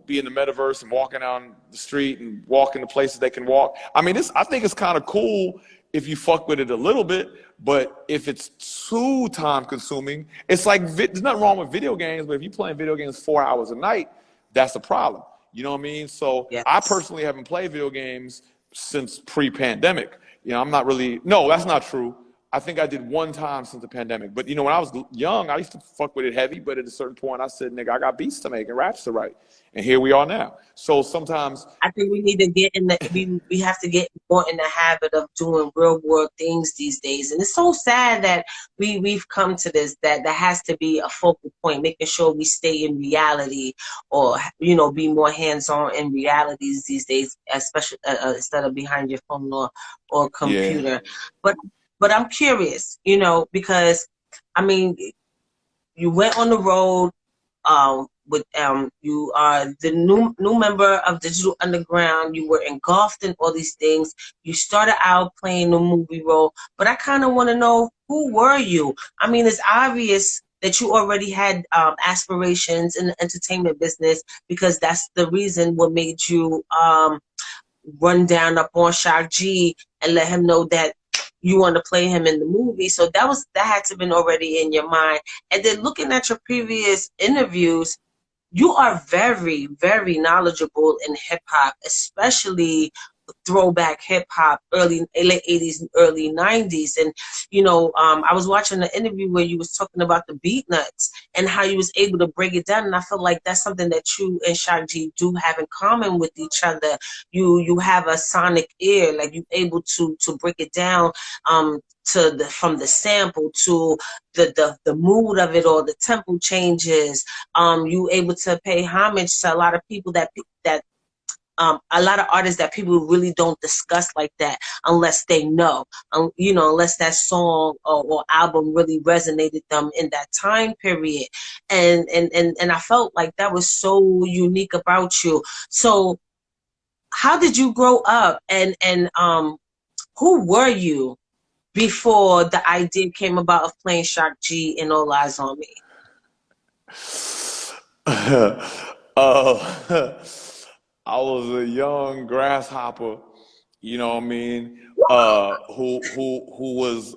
be in the metaverse and walking down the street and walk into places they can walk, I mean, I think it's kind of cool if you fuck with it a little bit. But if it's too time consuming, it's like, there's nothing wrong with video games, but if you're playing video games 4 hours a night, that's a problem. You know what I mean? So yes. I personally haven't played video games since pre-pandemic. I'm not really, no, that's not true. I think I did one time since the pandemic. But, you know, when I was young, I used to fuck with it heavy. But at a certain point, I said, nigga, I got beats to make and raps to write. And here we are now. So sometimes I think we need to get in the we have to get more in the habit of doing real world things these days. And it's so sad that we've come to this, that has to be a focal point, making sure we stay in reality, or, you know, be more hands-on in realities these days, especially instead of behind your phone or computer. yeah. But I'm curious, you know, because I mean, you went on the road. With you are the new member of Digital Underground. You were engulfed in all these things. You started out playing the movie role, but I kind of want to know, who were you? I mean, it's obvious that you already had aspirations in the entertainment business, because that's the reason what made you run down up on ShockG and let him know that you want to play him in the movie. So that had to have been already in your mind. And then looking at your previous interviews, you are very, very knowledgeable in hip hop, especially throwback hip hop, late 80s and early 90s. And, you know, I was watching an interview where you was talking about the beat nuts and how you was able to break it down. And I feel like that's something that you and ShockG do have in common with each other. You have a sonic ear, like you able to break it down from the sample to the mood of it, or the tempo changes. You able to pay homage to a lot of people that a lot of artists that people really don't discuss like that unless they know, you know, unless that song or album really resonated them in that time period. And I felt like that was so unique about you. So how did you grow up, and who were you before the idea came about of playing ShockG in All Eyes on Me? I was a young grasshopper, you know what I mean, who was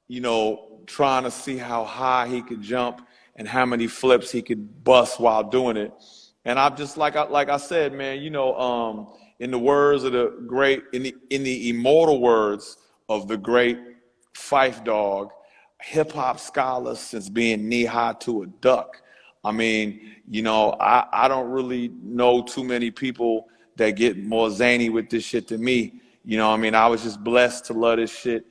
you know, trying to see how high he could jump and how many flips he could bust while doing it. And I'm just like I said, man, you know, in the words of the great, in the immortal words of the great Fife Dog, hip hop scholar since being knee high to a duck. I mean, you know, I don't really know too many people that get more zany with this shit than me. You know what I mean? I was just blessed to love this shit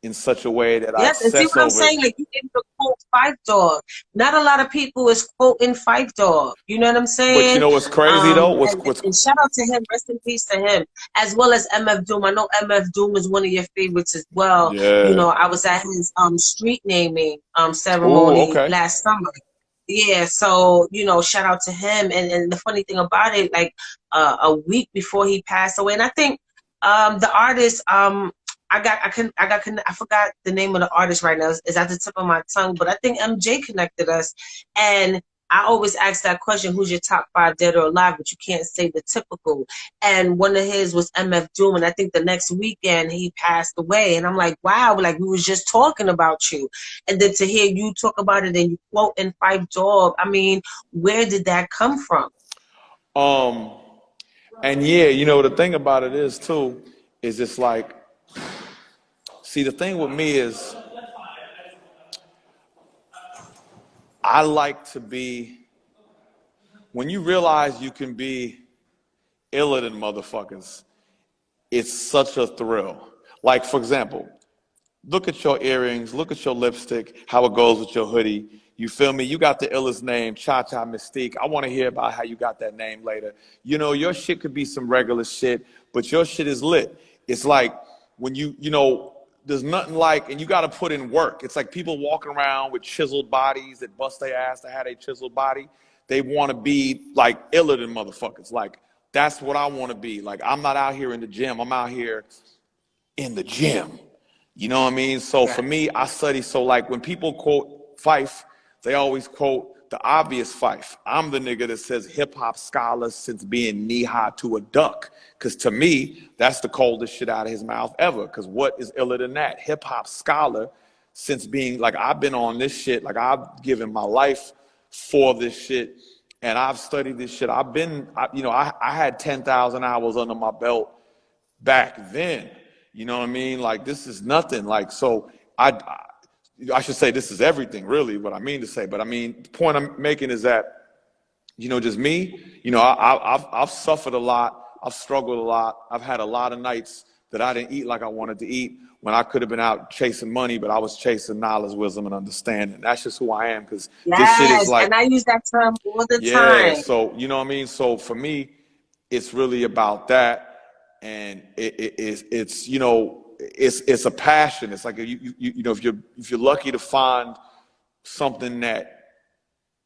in such a way that I Yes, and see obsess what I'm over it. saying? Like, you able to quote Fife Dog. Not a lot of people is quoting Fife Dog. You know what I'm But you saying? know what's crazy though? And shout out to him. Rest in peace to him, as well as MF Doom. I know MF Doom is one of your favorites as well. You Yeah. know, I was at his street naming Oh, ceremony okay. last summer. Yeah, so, you know, shout out to him. And the funny thing about it, like a week before he passed away, and I think the artist I forgot the name of the artist right now. It's at the tip of my tongue, but I think MJ connected us. And I always ask that question, who's your top 5 dead or alive, but you can't say the typical. And one of his was MF Doom, and I think the next weekend he passed away. And I'm like, wow, like we was just talking about you. And then to hear you talk about it and you quote in Fife Dog, I mean, where did that come from? And yeah, you know, the thing about it is too, is it's like, see, the thing with me is I like to be, when you realize you can be iller than motherfuckers, it's such a thrill. Like, for example, look at your earrings, look at your lipstick, how it goes with your hoodie. You feel me? You got the illest name, Cha Cha Mystique. I want to hear about how you got that name later. You know, your shit could be some regular shit, but your shit is lit. It's like when you know, there's nothing like, and you got to put in work. It's like people walking around with chiseled bodies that bust their ass to have a chiseled body. They want to be like iller than motherfuckers. Like, that's what I want to be. Like, I'm not out here in the gym. I'm out here in the gym. You know what I mean? So for me, I study. So like when people quote Fife, they always quote the obvious Fife. I'm the nigga that says hip hop scholar since being knee high to a duck. Cause to me, that's the coldest shit out of his mouth ever. Cause what is iller than that? Hip hop scholar since being, like, I've been on this shit. Like, I've given my life for this shit. And I've studied this shit. I had 10,000 hours under my belt back then. You know what I mean? Like, this is nothing. Like, so I should say this is everything, really, what I mean to say. But I mean, the point I'm making is that, you know, just me, you know, I've suffered a lot. I've struggled a lot. I've had a lot of nights that I didn't eat like I wanted to eat when I could have been out chasing money, but I was chasing knowledge, wisdom, and understanding. That's just who I am, because this shit is like, and I use that term all the yeah. time. So, you know what I mean? So for me, it's really about that. And it's, you know, it's a passion. It's like, you know, if you're lucky to find something that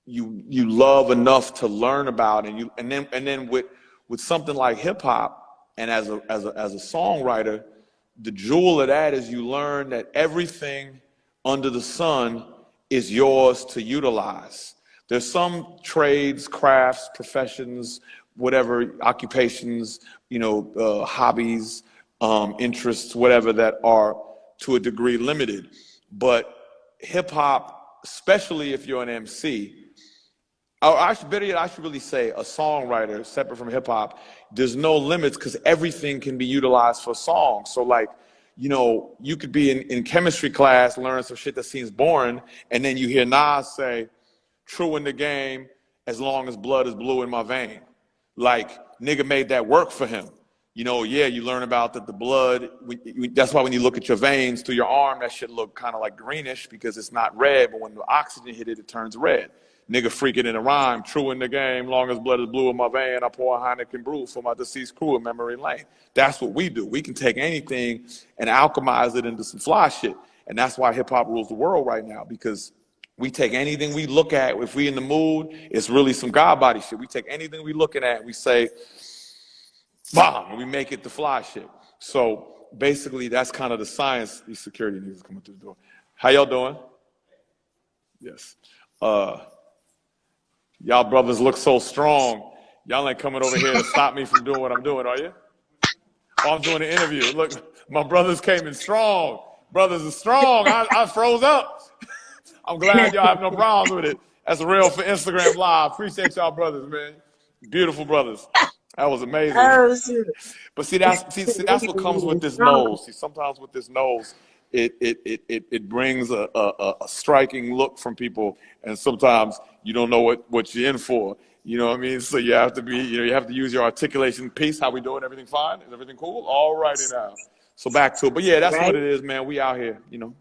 you love enough to learn about, and then with something like hip hop, and as a songwriter, the jewel of that is you learn that everything under the sun is yours to utilize. There's some trades, crafts, professions, whatever, occupations, you know, hobbies, interests, whatever, that are to a degree limited. But hip hop, especially if you're an MC, or better yet, I should really say a songwriter, separate from hip hop, there's no limits, because everything can be utilized for songs. So like, you know, you could be in chemistry class, learn some shit that seems boring, and then you hear Nas say, "True in the game, as long as blood is blue in my vein." Like, nigga made that work for him. You know, yeah, you learn about that the blood, that's why when you look at your veins through your arm, that shit look kind of like greenish because it's not red, but when the oxygen hit it, it turns red. Nigga freaking in a rhyme, true in the game, long as blood is blue in my vein, I pour a Heineken brew for my deceased crew in memory lane. That's what we do. We can take anything and alchemize it into some fly shit. And that's why hip hop rules the world right now, because we take anything we look at, if we in the mood, it's really some God body shit. We take anything we looking at, we say, bomb, and we make it the fly shit. So basically, that's kind of the science. These security niggas coming through the door. How y'all doing? Yes. Y'all brothers look so strong. Y'all ain't coming over here to stop me from doing what I'm doing, are you? Oh, I'm doing an interview. Look, my brothers came in strong. Brothers are strong. I froze up. I'm glad y'all have no problems with it. That's real for Instagram Live. Appreciate y'all brothers, man. Beautiful brothers. That was amazing. Oh, shit. But see, that's what comes with this nose. See, sometimes with this nose, it brings a striking look from people, and sometimes you don't know what you're in for. You know what I mean? So you have to be, you know, you have to use your articulation piece. How we doing? Everything fine? Is everything cool? All righty now. So back to it. But yeah, that's what it is, man. We out here, you know.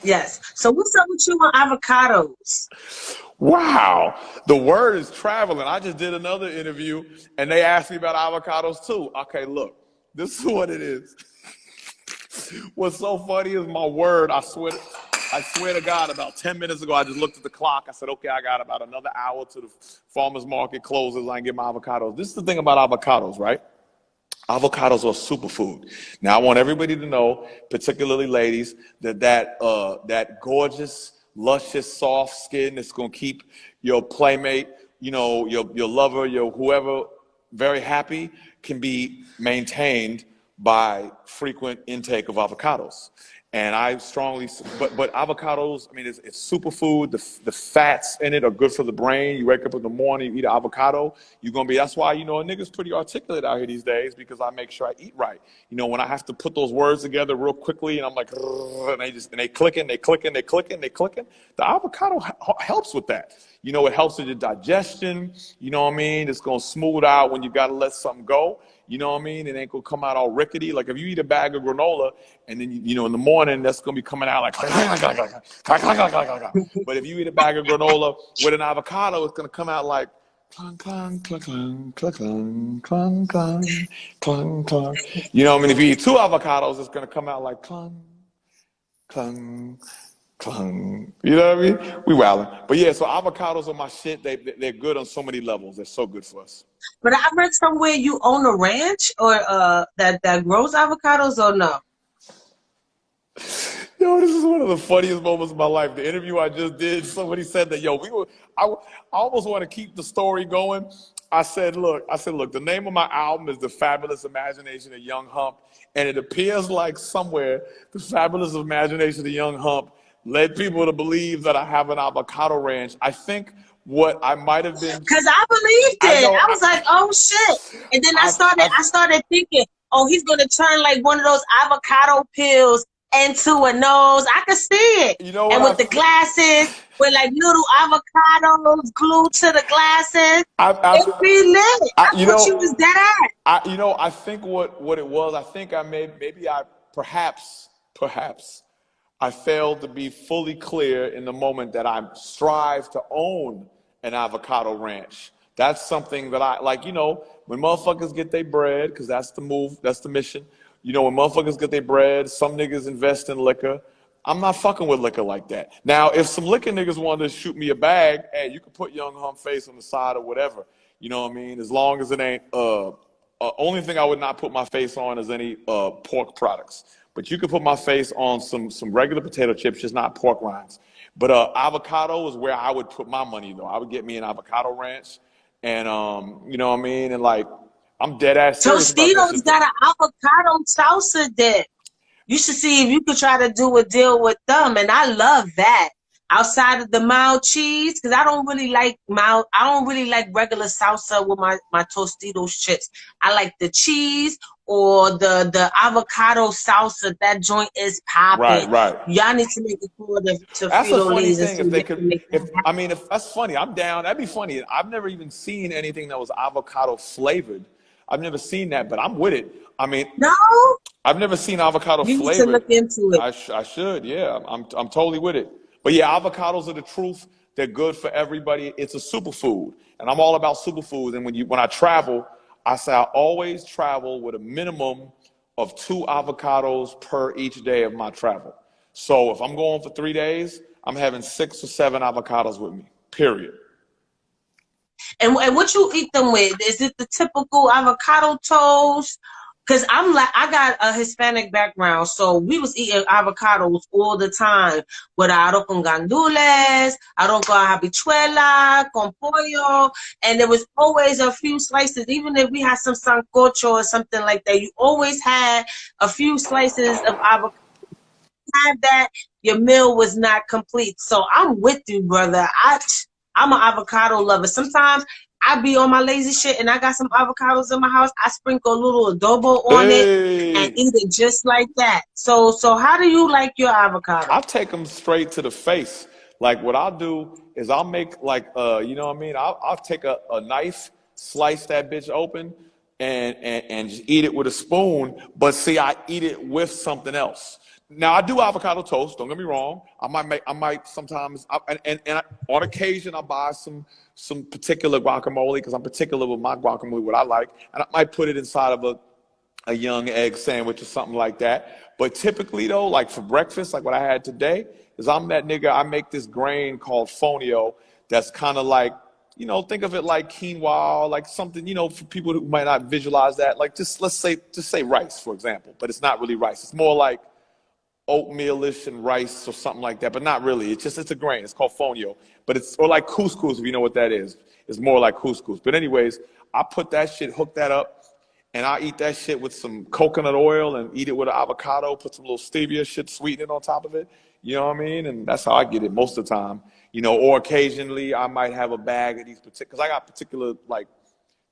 Yes. So what's up with you on avocados? Wow. The word is traveling. I just did another interview and they asked me about avocados too. Okay, look, this is what it is. What's so funny is my word, I swear to God, about 10 minutes ago, I just looked at the clock. I said, okay, I got about another hour to the farmer's market closes. I can get my avocados. This is the thing about avocados, right? Avocados are a superfood. Now, I want everybody to know, particularly ladies, that gorgeous, luscious, soft skin that's going to keep your playmate, you know, your lover, your whoever, very happy, can be maintained by frequent intake of avocados. And I strongly, but avocados, I mean, it's superfood. The fats in it are good for the brain. You wake up in the morning, you eat an avocado, you're going to be, that's why, you know, a nigga's pretty articulate out here these days, because I make sure I eat right. You know, when I have to put those words together real quickly and I'm like, and they clicking, the avocado helps with that. You know, it helps with your digestion. You know what I mean? It's going to smooth out when you got to let something go. You know what I mean? It ain't gonna come out all rickety. Like if you eat a bag of granola and then, you know, in the morning, that's gonna be coming out like, but if you eat a bag of granola with an avocado, it's gonna come out like, clunk, clunk, clunk, clunk, clunk, clunk, clunk, clunk, clunk. You know what I mean? If you eat two avocados, it's gonna come out like, clunk, clunk, clunk. You know what I mean? We wildin'. But yeah, so avocados are my shit. They're good on so many levels. They're so good for us. But I read somewhere you own a ranch or that grows avocados, or no? Yo, this is one of the funniest moments of my life. The interview I just did, somebody said that, yo, I almost want to keep the story going. I said, look, the name of my album is The Fabulous Imagination of Young Hump. And it appears like somewhere, The Fabulous Imagination of Young Hump led people to believe that I have an avocado ranch. I think what I might have been, because I believed it. I was like, oh shit. And then I started thinking, oh, he's gonna turn like one of those avocado peels into a nose. I can see it. You know And what with the glasses, with like little avocados glued to the glasses, it'd be lit. I thought you was dead ass. I think what it was, I think maybe I perhaps I failed to be fully clear in the moment that I strive to own an avocado ranch. That's something that I like, when motherfuckers get their bread, because that's the move, that's the mission. When motherfuckers get their bread, some niggas invest in liquor. I'm not fucking with liquor like that. Now, if some liquor niggas wanted to shoot me a bag, hey, you can put Young Hump face on the side or whatever. You know what I mean? As long as it ain't, only thing I would not put my face on is any pork products. But you could put my face on some regular potato chips, just not pork rinds. But avocado is where I would put my money, though. I would get me an avocado ranch. And, you know what I mean? And, like, I'm dead ass serious about that shit. Tostitos got an avocado salsa dip. You should see if you could try to do a deal with them. And I love that. Outside of the mild cheese, because I don't really like regular salsa with my Tostitos chips. I like the cheese or the avocado salsa. That joint is popping. Right. Y'all need to make a call to That's a funny Frito-Lay's thing. and If they could, that's funny. I'm down. That'd be funny. I've never even seen anything that was avocado flavored. I've never seen that, but I'm with it. No, I've never seen avocado flavored. You need to look into it. I should. Yeah, I'm totally with it. But yeah, avocados are the truth. They're good for everybody. It's a superfood, and I'm all about superfoods. And when I travel, I say I always travel with a minimum of 2 avocados per each day of my travel. So if I'm going for 3 days, I'm having 6 or 7 avocados with me. Period. And what you eat them with? Is it the typical avocado toast? Because I got a Hispanic background, so we was eating avocados all the time. With arroz con gandules, arroz con habichuela, con pollo, and there was always a few slices. Even if we had some sancocho or something like that, you always had a few slices of avocado. Have that, your meal was not complete. So I'm with you, brother. I'm an avocado lover. Sometimes I be on my lazy shit and I got some avocados in my house. I sprinkle a little adobo on it and eat it just like that. So how do you like your avocado? I take them straight to the face. Like what I'll do is I'll make like, you know what I mean? I'll take a knife, slice that bitch open and just eat it with a spoon. But see, I eat it with something else. Now I do avocado toast. Don't get me wrong. I might sometimes, on occasion I buy some particular guacamole because I'm particular with my guacamole, what I like, and I might put it inside of a young egg sandwich or something like that. But typically though, like for breakfast, like what I had today, is I'm that nigga. I make this grain called fonio that's kind of like, think of it like quinoa, like something, for people who might not visualize that, like just say rice, for example, but it's not really rice. It's more like oatmealish and rice or something like that, but not really. It's a grain. It's called fonio, but or like couscous, if you know what that is. It's more like couscous. But anyways, I put that shit, hook that up, and I eat that shit with some coconut oil and eat it with an avocado, put some little stevia shit sweetening on top of it. You know what I mean? And that's how I get it most of the time. Or occasionally I might have a bag of these because I got particular like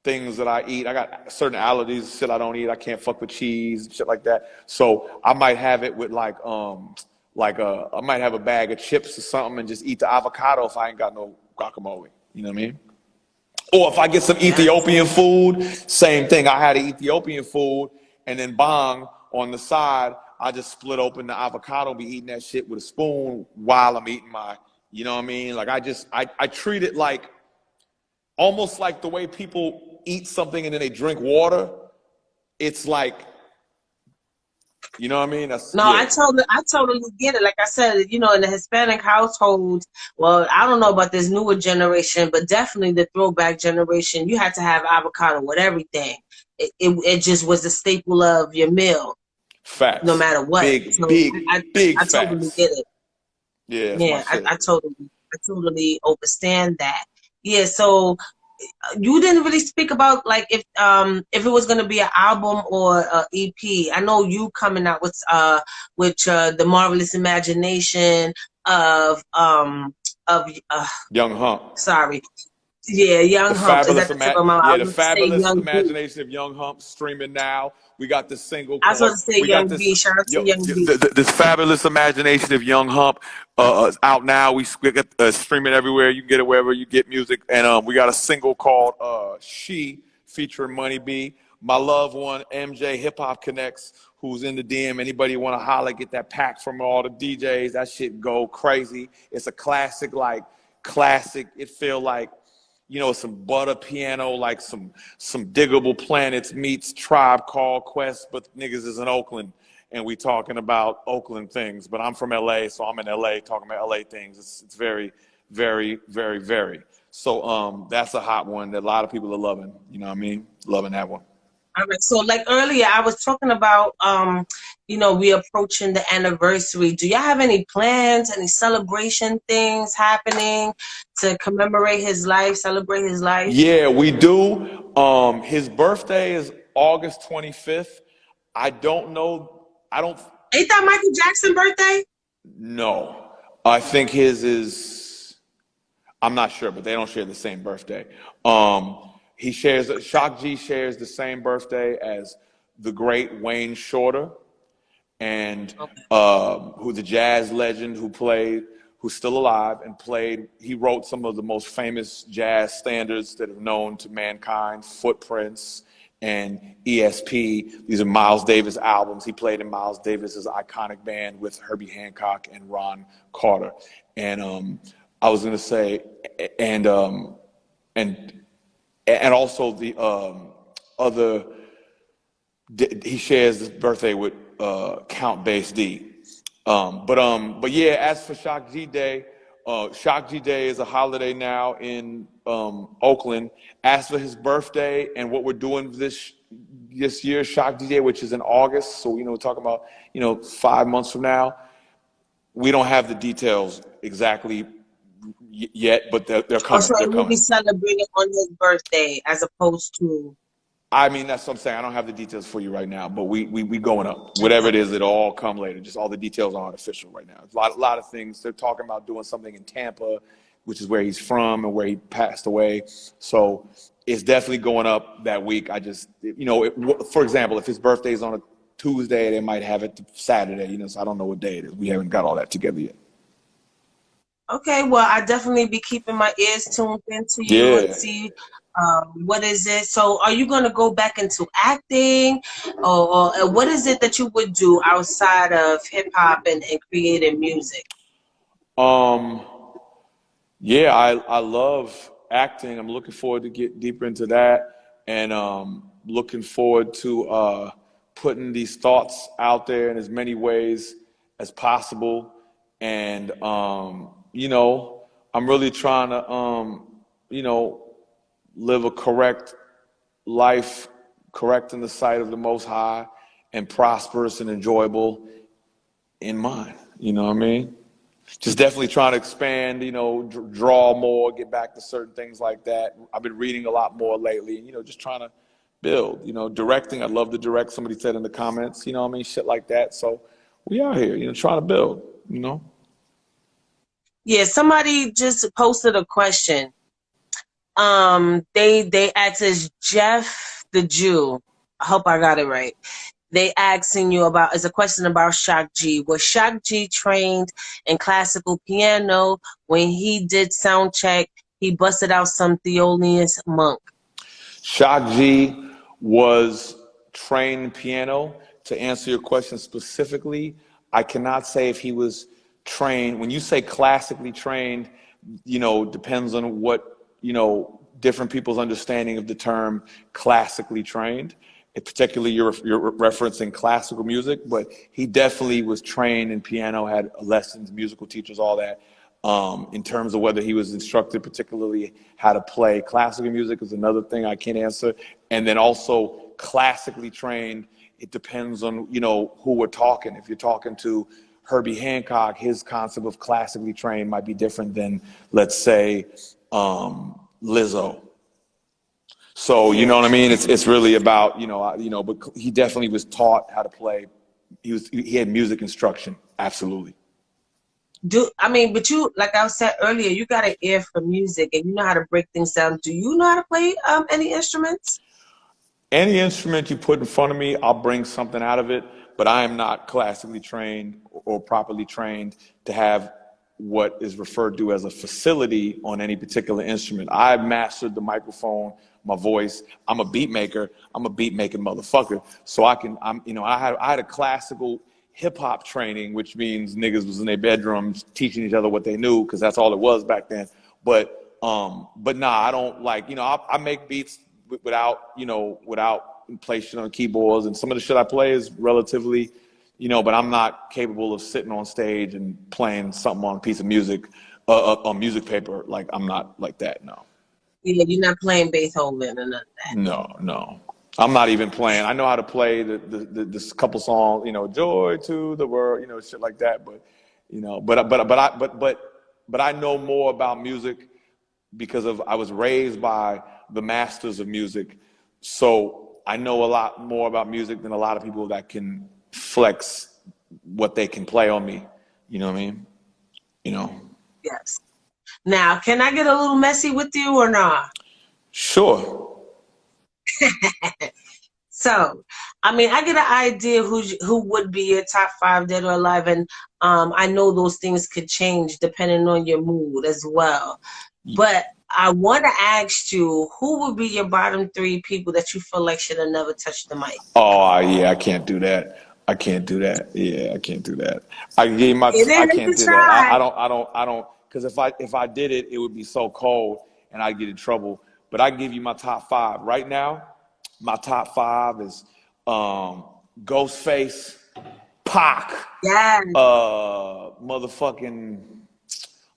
things that I eat. I got certain allergies, shit I don't eat. I can't fuck with cheese, shit like that. So I might have it with I might have a bag of chips or something and just eat the avocado if I ain't got no guacamole. You know what I mean? Or if I get some Ethiopian food, same thing. I had Ethiopian food and then bang on the side, I just split open the avocado and be eating that shit with a spoon while I'm eating my, you know what I mean? Like I treat it like almost like the way people eat something and then they drink water. It's like, you know what I mean? I totally get it. Like I said, in the Hispanic households, well, I don't know about this newer generation, but definitely the throwback generation, you had to have avocado with everything. It just was a staple of your meal. Facts. No matter what. Big I facts. totally get it. Yeah, I totally understand that. Yeah, so you didn't really speak about like if it was gonna be an album or an EP. I know you coming out with the marvelous imagination of Young Hump. Sorry, Yeah, Young Hump. Is that the tip of my? I was The going to say fabulous Young B. imagination of Young Hump streaming now. We got the single I was called. going to say We got Young this. B. Shout out to Yo, Young B. this fabulous imagination of Young Hump is out now. We got streaming everywhere. You can get it wherever you get music. And we got a single called "She" featuring Money B. My loved one, MJ Hip Hop Connects, who's in the DM. Anybody want to holler? Get that pack from all the DJs. That shit go crazy. It's a classic, classic. It feel like, some butter piano, like some Diggable Planets meets Tribe Called Quest, but niggas is in Oakland, and we talking about Oakland things. But I'm from LA, so I'm in LA talking about LA things. It's very, very, very, very. So that's a hot one that a lot of people are loving. You know what I mean? Loving that one. All right. So like earlier, I was talking about, we approaching the anniversary. Do y'all have any plans, any celebration things happening to commemorate his life, celebrate his life? Yeah, we do. His birthday is August 25th. I don't know. Ain't that Michael Jackson's birthday? No. I think his is, I'm not sure, but they don't share the same birthday. ShockG shares the same birthday as the great Wayne Shorter, and who the jazz legend who's still alive and played. He wrote some of the most famous jazz standards that are known to mankind, Footprints and ESP. These are Miles Davis albums. He played in Miles Davis's iconic band with Herbie Hancock and Ron Carter. And I was gonna say, and also the other, he shares his birthday with Count Bass D. But yeah, as for ShockG Day, ShockG Day is a holiday now in Oakland. As for his birthday and what we're doing this year, ShockG Day, which is in August, so we're talking about 5 months from now. We don't have the details exactly yet, but they're coming. So they're we'll be coming. celebrating on his birthday as opposed to. I mean, that's what I'm saying. I don't have the details for you right now, but we going up. Whatever it is, it'll all come later. Just all the details aren't official right now. A lot of things. They're talking about doing something in Tampa, which is where he's from and where he passed away. So it's definitely going up that week. I just, for example, if his birthday is on a Tuesday, they might have it Saturday, so I don't know what day it is. We haven't got all that together yet. Okay, well, I definitely be keeping my ears tuned into you and see what is it. So are you going to go back into acting, or what is it that you would do outside of hip hop and creating music? Yeah, I love acting. I'm looking forward to get deeper into that, and looking forward to putting these thoughts out there in as many ways as possible. And I'm really trying to live a correct life, correct in the sight of the Most High, and prosperous and enjoyable in mine. You know what I mean? Just definitely trying to expand, draw more, get back to certain things like that. I've been reading a lot more lately, and, just trying to build, directing. I'd love to direct. Somebody said in the comments, shit like that. So we out here, trying to build, Yeah, somebody just posted a question. They asked us, Jeff the Jew. I hope I got it right. They asking you about, it's a question about ShockG. Was ShockG trained in classical piano? When he did sound check, he busted out some Thelonious Monk. ShockG was trained in piano. To answer your question specifically, I cannot say if he was trained. When you say classically trained, depends on what, different people's understanding of the term classically trained. Particularly, you're referencing classical music, but he definitely was trained in piano, had lessons, musical teachers, all that. In terms of whether he was instructed particularly how to play classical music is another thing I can't answer. And then also classically trained, it depends on, who we're talking. If you're talking to Herbie Hancock, his concept of classically trained might be different than, let's say, Lizzo. So, you know what I mean? It's really about, but he definitely was taught how to play. He had music instruction. Absolutely. But you, like I said earlier, you got an ear for music and you know how to break things down. Do you know how to play any instruments? Any instrument you put in front of me, I'll bring something out of it, but I am not classically trained or properly trained to have what is referred to as a facility on any particular instrument. I've mastered the microphone, my voice. I'm a beat maker. I'm a beat making motherfucker. So I had a classical hip hop training, which means niggas was in their bedrooms teaching each other what they knew, because that's all it was back then. But nah, I don't like, I make beats without inflation on keyboards, and some of the shit I play is relatively, but I'm not capable of sitting on stage and playing something on a piece of music, on music paper. Like, I'm not like that. No. Yeah, you're not playing Beethoven or none of that. No. I'm not even playing. I know how to play this couple songs, "Joy to the World," shit like that. But I know more about music because I was raised by the masters of music. So I know a lot more about music than a lot of people that can flex what they can play on me. You know what I mean? Yes. Now, can I get a little messy with you or not? Sure. So, I get an idea who would be your top 5 dead or alive, and I know those things could change depending on your mood as well. But I want to ask you, who would be your bottom 3 people that you feel like should have never touched the mic? Oh yeah, I can't do that. I can't do that. Yeah, I can't do that. I can't do that. I don't. Because if I did it, it would be so cold, and I'd get in trouble. But I give you my top 5 right now. My top 5 is Ghostface, Pac, Yes. motherfucking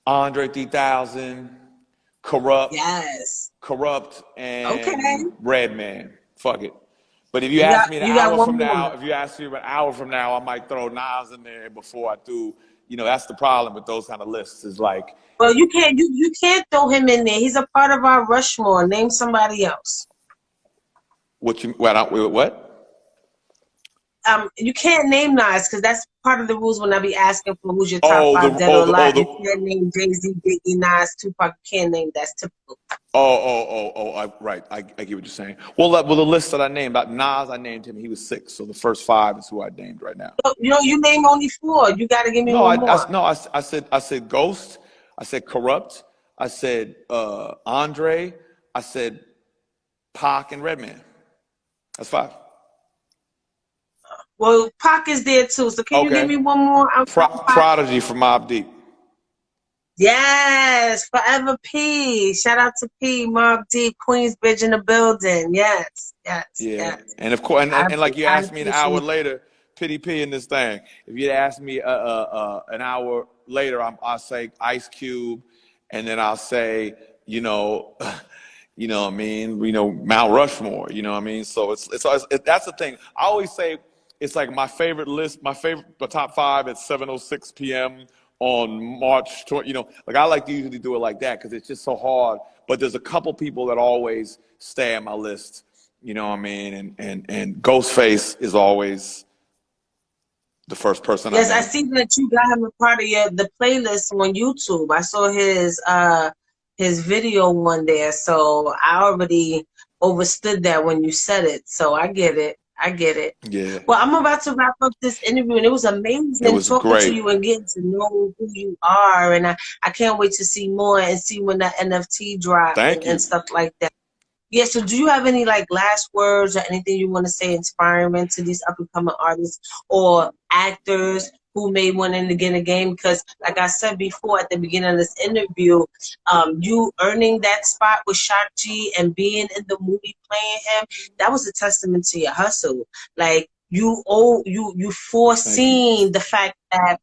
Andre 3000, Corrupt, Yes. and Redman. Fuck it. But if you ask me an hour from now, I might throw Nas in there before I do. That's the problem with those kind of lists. Is like, well, you can't throw him in there. He's a part of our Rushmore. Name somebody else. What? You can't name Nas because that's part of the rules when I be asking for who's your top 5 dead or alive. You can't name Jay-Z, Biggie, Nas, Tupac. You can't name. That's typical. Right. I get what you're saying. Well, the list that I named, about Nas, I named him. He was 6. So the first 5 is who I named right now. You named only 4. You got to give me one more. I said Ghost. I said Corrupt. I said Andre. I said Pac and Redman. That's 5. Well, Pac is there too. So can you give me one more? Prodigy from Mobb Deep. Yes, Forever P. Shout out to P, Mobb Deep, Queensbridge in the building. Yes. And of course, and like you asked me an hour later, Pity P in this thing. If you'd asked me an hour later, I'll say Ice Cube, and then I'll say, what I mean, Mount Rushmore. You know what I mean? So it's that's the thing. I always say it's like my favorite list, the top 5 at 7:06 p.m. on March 20, like I like to usually do it like that because it's just so hard. But there's a couple people that always stay on my list, you know what I mean? And Ghostface is always the first person. Yes, I see that you got him a part of the playlist on YouTube. I saw his video one there, so I already understood that when you said it. So I get it. Yeah. Well, I'm about to wrap up this interview, and it was amazing talking to you and getting to know who you are. And I can't wait to see more and see when that NFT drop and stuff like that. Yeah, so do you have any last words or anything you want to say inspiring to these up and coming artists or actors who may want to get in the game? Because like I said before at the beginning of this interview, you earning that spot with ShockG and being in the movie playing him, that was a testament to your hustle. Like you foreseen the fact that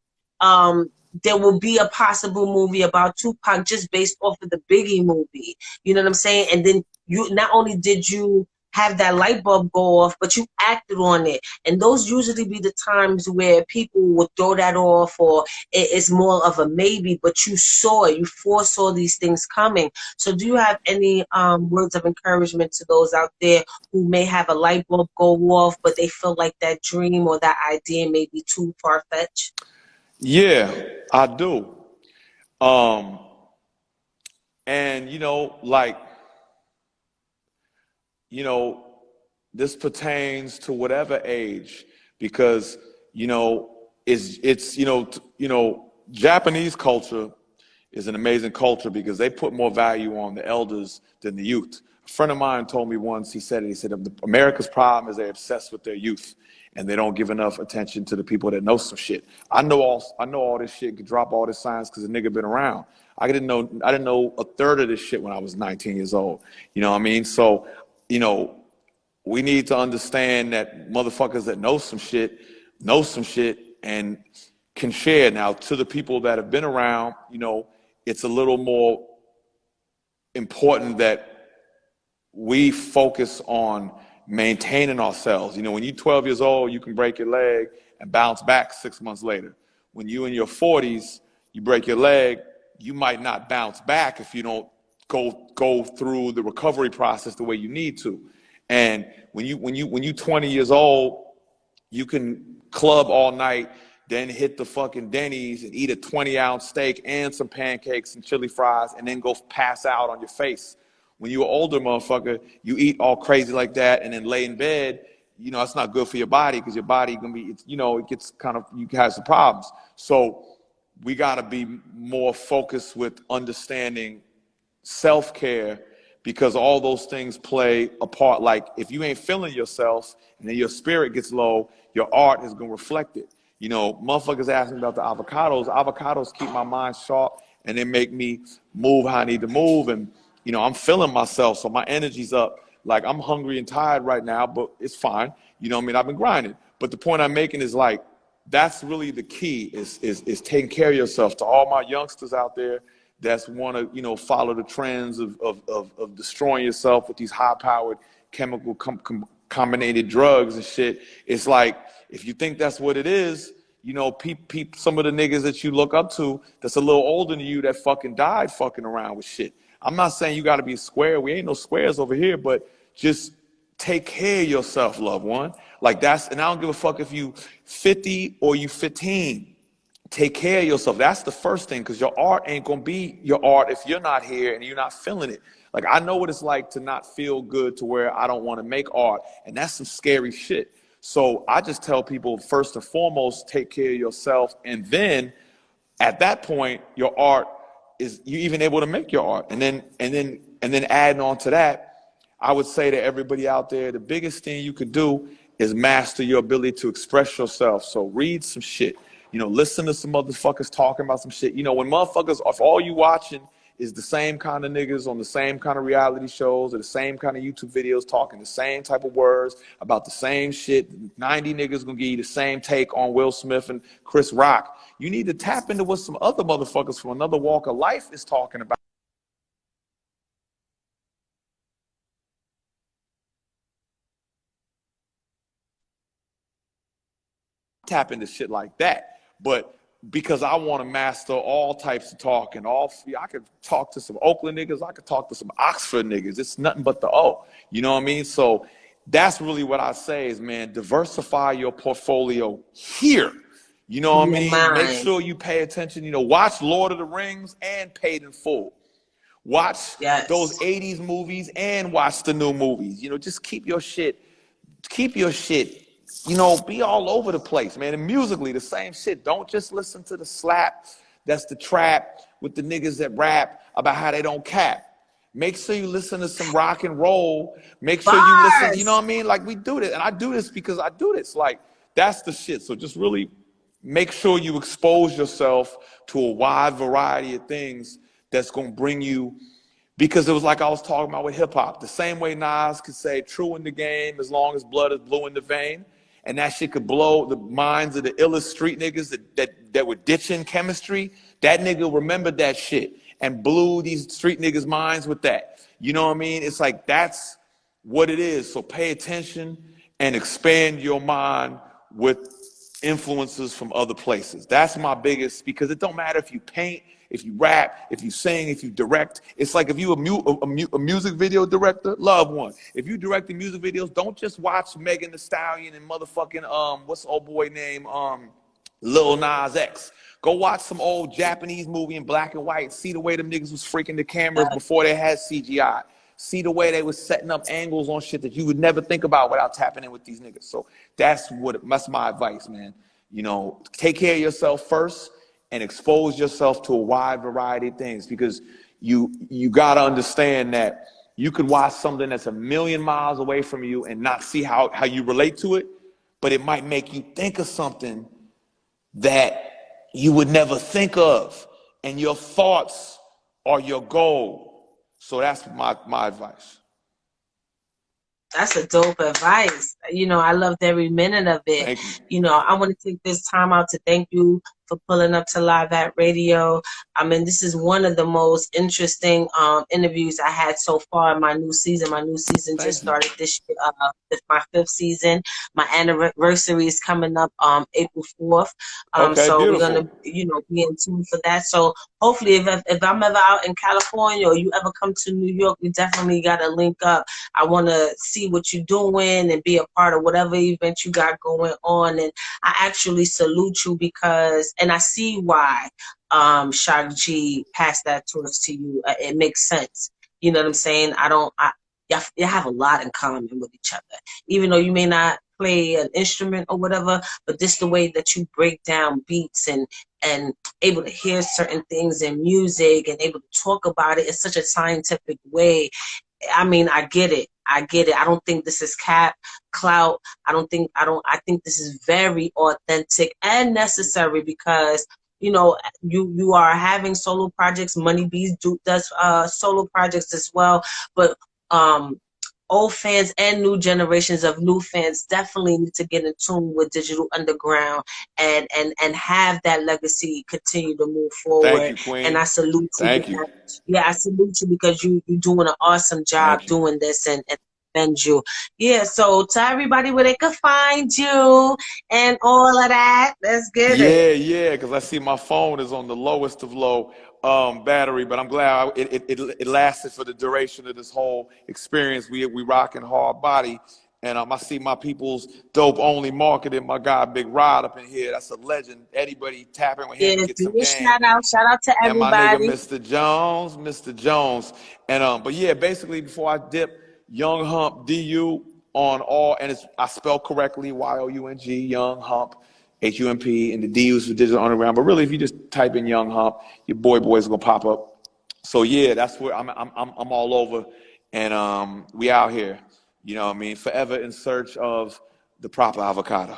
there will be a possible movie about Tupac just based off of the Biggie movie. You know what I'm saying? And then you not only did you have that light bulb go off, but you acted on it. And those usually be the times where people will throw that off or it's more of a maybe, but you saw it. You foresaw these things coming. So do you have any words of encouragement to those out there who may have a light bulb go off, but they feel like that dream or that idea may be too far-fetched? Yeah, I do. Um, and like, you know, this pertains to whatever age, because Japanese culture is an amazing culture because they put more value on the elders than the youth. A friend of mine told me once, he said America's problem is they're obsessed with their youth and they don't give enough attention to the people that know some shit. I know all this shit, could drop all this science because the nigga been around. I didn't know a third of this shit when I was 19 years old. You know what I mean? So, we need to understand that motherfuckers that know some shit and can share. Now, to the people that have been around, it's a little more important that we focus on maintaining ourselves. When you're 12 years old, you can break your leg and bounce back 6 months later. When you're in your 40s, you break your leg, you might not bounce back if you don't go through the recovery process the way you need to. And when you 20 years old, you can club all night, then hit the fucking Denny's and eat a 20-ounce steak and some pancakes and chili fries, and then go pass out on your face. When you're an older motherfucker, you eat all crazy like that and then lay in bed. It's not good for your body because your body gonna be, it gets kind of, you have some problems. So we gotta be more focused with understanding self-care, because all those things play a part. Like, if you ain't feeling yourself and then your spirit gets low, your art is going to reflect it. Motherfuckers ask me about the avocados. Avocados keep my mind sharp and they make me move how I need to move. And, I'm feeling myself, so my energy's up. Like, I'm hungry and tired right now, but it's fine. I've been grinding. But the point I'm making is, like, that's really the key, is taking care of yourself. To all my youngsters out there that's want to, follow the trends of destroying yourself with these high-powered chemical combinated drugs and shit. It's like, if you think that's what it is, some of the niggas that you look up to that's a little older than you that fucking died fucking around with shit. I'm not saying you got to be a square. We ain't no squares over here, but just take care of yourself, loved one. Like, and I don't give a fuck if you 50 or you 15. Take care of yourself. That's the first thing, because your art ain't going to be your art if you're not here and you're not feeling it. Like, I know what it's like to not feel good to where I don't want to make art, and that's some scary shit. So I just tell people, first and foremost, take care of yourself, and then at that point, your art is, you even able to make your art. And then adding on to that, I would say to everybody out there, the biggest thing you could do is master your ability to express yourself. So read some shit. Listen to some motherfuckers talking about some shit. When motherfuckers, if all you watching is the same kind of niggas on the same kind of reality shows or the same kind of YouTube videos talking the same type of words about the same shit, 90 niggas gonna give you the same take on Will Smith and Chris Rock. You need to tap into what some other motherfuckers from another walk of life is talking about. Tap into shit like that. But because I want to master all types of talking, I could talk to some Oakland niggas, I could talk to some Oxford niggas. It's nothing but the O. You know what I mean? So that's really what I say is, man, diversify your portfolio here. You know what I mean? Make sure you pay attention. Watch Lord of the Rings and Paid in Full. Watch those 80s movies and watch the new movies. Just keep your shit, be all over the place, man. And musically, the same shit. Don't just listen to the slap. That's the trap with the niggas that rap about how they don't cap. Make sure you listen to some rock and roll. Make sure you listen, you know what I mean? Like, we do this. And I do this because I do this. Like, that's the shit. So just really make sure you expose yourself to a wide variety of things that's going to bring you, because it was like I was talking about with hip hop. The same way Nas could say true in the game as long as blood is blue in the vein. And that shit could blow the minds of the illest street niggas that were ditching chemistry. That nigga remembered that shit and blew these street niggas' minds with that. You know what I mean? It's like, that's what it is. So pay attention and expand your mind with influences from other places. That's my biggest, because it don't matter if you paint, if you rap, if you sing, if you direct. It's like, if you a music video director, love one. If you directing music videos, don't just watch Megan Thee Stallion and motherfucking what's the old boy name, Lil Nas X. Go watch some old Japanese movie in black and white. See the way them niggas was freaking the cameras before they had CGI. See the way they was setting up angles on shit that you would never think about without tapping in with these niggas. So that's my advice, man. You know, take care of yourself first and expose yourself to a wide variety of things, because you gotta understand that you could watch something that's a million miles away from you and not see how you relate to it, but it might make you think of something that you would never think of, and your thoughts are your goal. So that's my advice. That's a dope advice. You know, I loved every minute of it. Thank you. You know, I want to take this time out to thank you for pulling up to Live at Radio. I mean, this is one of the most interesting interviews I had so far in my new season. My new season just started this year. It's my 5th season. My anniversary is coming up April 4th. So beautiful. We're gonna, you know, be in tune for that. So hopefully, if I'm ever out in California or you ever come to New York, we definitely gotta link up. I want to see what you're doing and be a part of whatever event you got going on. And I actually salute you because, and I see why ShockG passed that torch to you. It makes sense. You know what I'm saying? You have a lot in common with each other. Even though you may not play an instrument or whatever, but this the way that you break down beats and able to hear certain things in music and able to talk about it in such a scientific way. I mean, I get it. I don't think this is clout. I think this is very authentic and necessary because, you know, you are having solo projects. Money Bees does solo projects as well. But old fans and new generations of new fans definitely need to get in tune with Digital Underground and have that legacy continue to move forward. Thank you, Queen. And I salute you. Thank you. Yeah, I salute you because you're doing an awesome job doing this and defend you. Yeah, so tell everybody where they can find you and all of that. Let's get it. Yeah, because I see my phone is on the lowest of low battery, but I'm glad it lasted for the duration of this whole experience. We rocking hard body, and I see my people's dope only marketing. My guy Big Rod up in here. That's a legend. Anybody tapping with him, get some game. Shout out to everybody. And my nigga Mr. Jones, and but yeah, basically before I dip, Young Hump DU on all, and I spell correctly YOUNG Young Hump. HUMP, and the DU's for Digital Underground. But really, if you just type in Young Hump, your boys are gonna pop up. So yeah, that's where I'm all over, and we out here. You know what I mean? Forever in search of the proper avocado.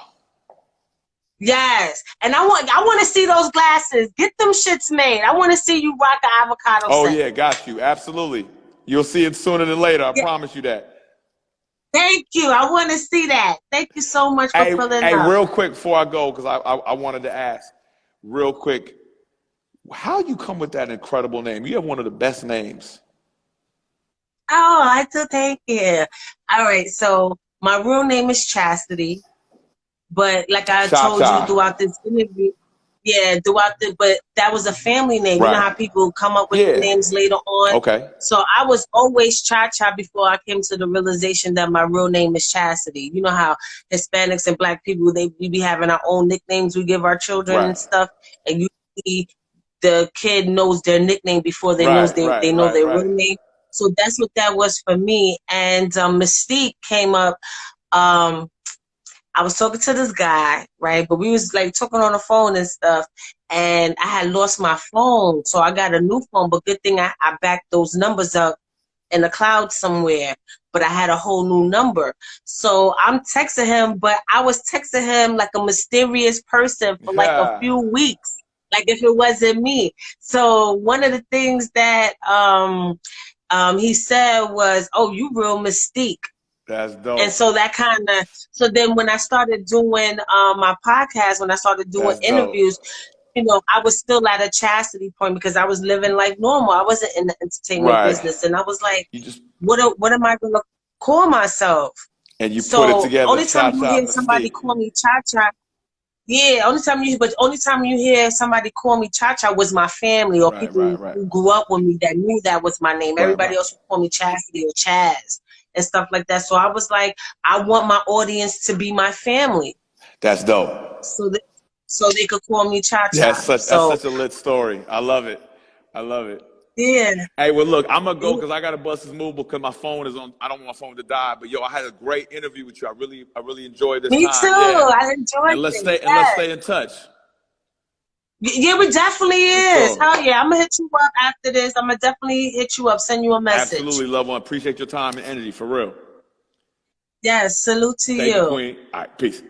Yes, and I want to see those glasses. Get them shits made. I want to see you rock the avocado. Oh yeah, got you. Absolutely. You'll see it sooner than later. I promise you that. Thank you. I want to see that. Thank you so much for pulling up. Hey, real quick before I go, because I wanted to ask, real quick, how you come with that incredible name? You have one of the best names. Oh, I do. Thank you. All right, so my real name is Chastity, but like I told you throughout this interview, but that was a family name. Right. You know how people come up with names later on? Okay. So I was always Cha-Cha before I came to the realization that my real name is Chastity. You know how Hispanics and Black people, we be having our own nicknames we give our children and stuff, and usually the kid knows their nickname before they know their real name. So that's what that was for me. And Mystique came up. I was talking to this guy, right? But we was like talking on the phone and stuff, and I had lost my phone, so I got a new phone. But good thing I backed those numbers up in the cloud somewhere. But I had a whole new number, so I'm texting him. But I was texting him like a mysterious person for like a few weeks, like if it wasn't me. So one of the things that he said was, "Oh, you real Mystique." That's dope. And so that so then when I started doing my podcast, when I started doing interviews, you know, I was still at a chastity point because I was living like normal. I wasn't in the entertainment business. And I you just, what am I going to call myself? And you put it together. Only time you hear somebody call me Cha-Cha. Yeah, only time you hear somebody call me Cha-Cha was my family or people who grew up with me that knew that was my name. Everybody else would call me Chastity or Chaz and stuff like that. So I was like, I want my audience to be my family. That's dope. so they could call me Cha Cha. That's So such a lit story. I love it. I love it. yeah. Hey, well, look, I'm gonna go because I gotta bust this move because my phone is on. I don't want my phone to die. But yo, I had a great interview with you. I really enjoyed this Me too. time. Yeah, I enjoyed it. let's Yes. stay in touch. Yeah, we definitely For is. sure. Hell yeah. I'm gonna hit you up after this. I'm gonna definitely hit you up, send you a message. Absolutely, love one. Appreciate your time and energy for real. Yes, salute to Thank you, you. Queen. All right, peace.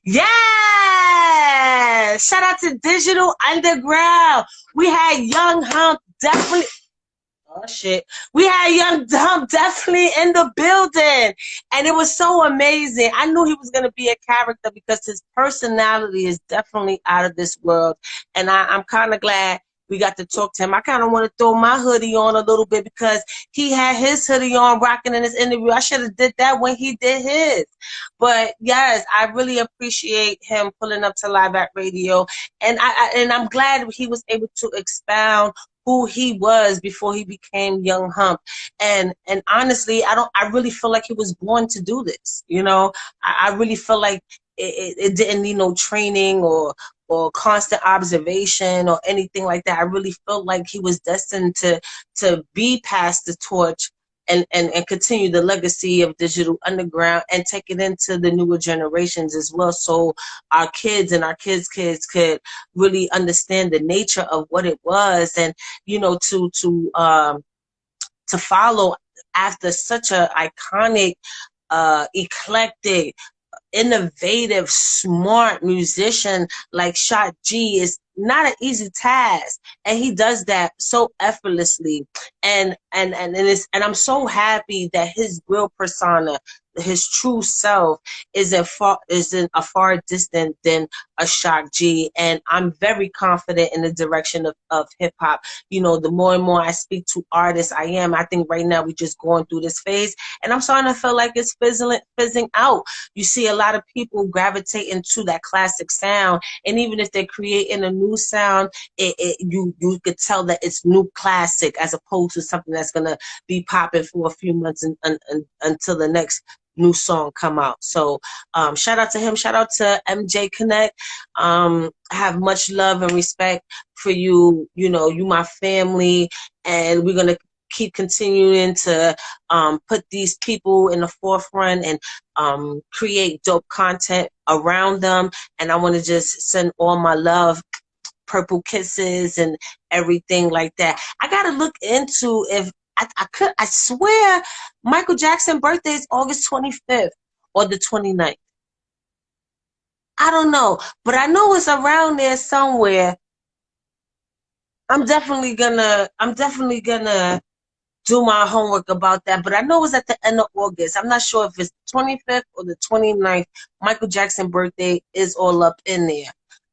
Yes! Shout out to Digital Underground. We had Young Hump definitely. Oh shit. We had Young Hump definitely in the building. And it was so amazing. I knew he was going to be a character because his personality is definitely out of this world. And I'm kind of glad we got to talk to him. I kind of want to throw my hoodie on a little bit because he had his hoodie on rocking in his interview. I should have did that when he did his. But yes, I really appreciate him pulling up to Live at Radio. And I'm glad he was able to expound who he was before he became Young Hump. And honestly, I really feel like he was born to do this. You know, I really feel like it didn't need no training or constant observation or anything like that. I really felt like he was destined to be passed the torch and continue the legacy of Digital Underground and take it into the newer generations as well. So our kids and our kids could really understand the nature of what it was, and you know, to follow after such a iconic, eclectic, innovative, smart musician like ShockG is not an easy task, and he does that so effortlessly. And I'm so happy that his real persona, his true self, is in a far distant than a ShockG. And I'm very confident in the direction of hip hop. You know, the more and more I speak to artists, I think right now we're just going through this phase, and I'm starting to feel like it's fizzing out. You see a lot of people gravitating to that classic sound, and even if they're creating a new sound, you could tell that it's new classic as opposed to something that's gonna be popping for a few months until the next new song come out. So shout out to him. Shout out to MJ Connect. I have much love and respect for you. You know, you my family, and we're gonna keep continuing to put these people in the forefront and create dope content around them. And I want to just send all my love, purple kisses, and everything like that. I got to look into if I swear Michael Jackson's birthday is August 25th or the 29th. I don't know, but I know it's around there somewhere. I'm definitely gonna do my homework about that, but I know it's at the end of August. I'm not sure if it's 25th or the 29th. Michael Jackson's birthday is all up in there.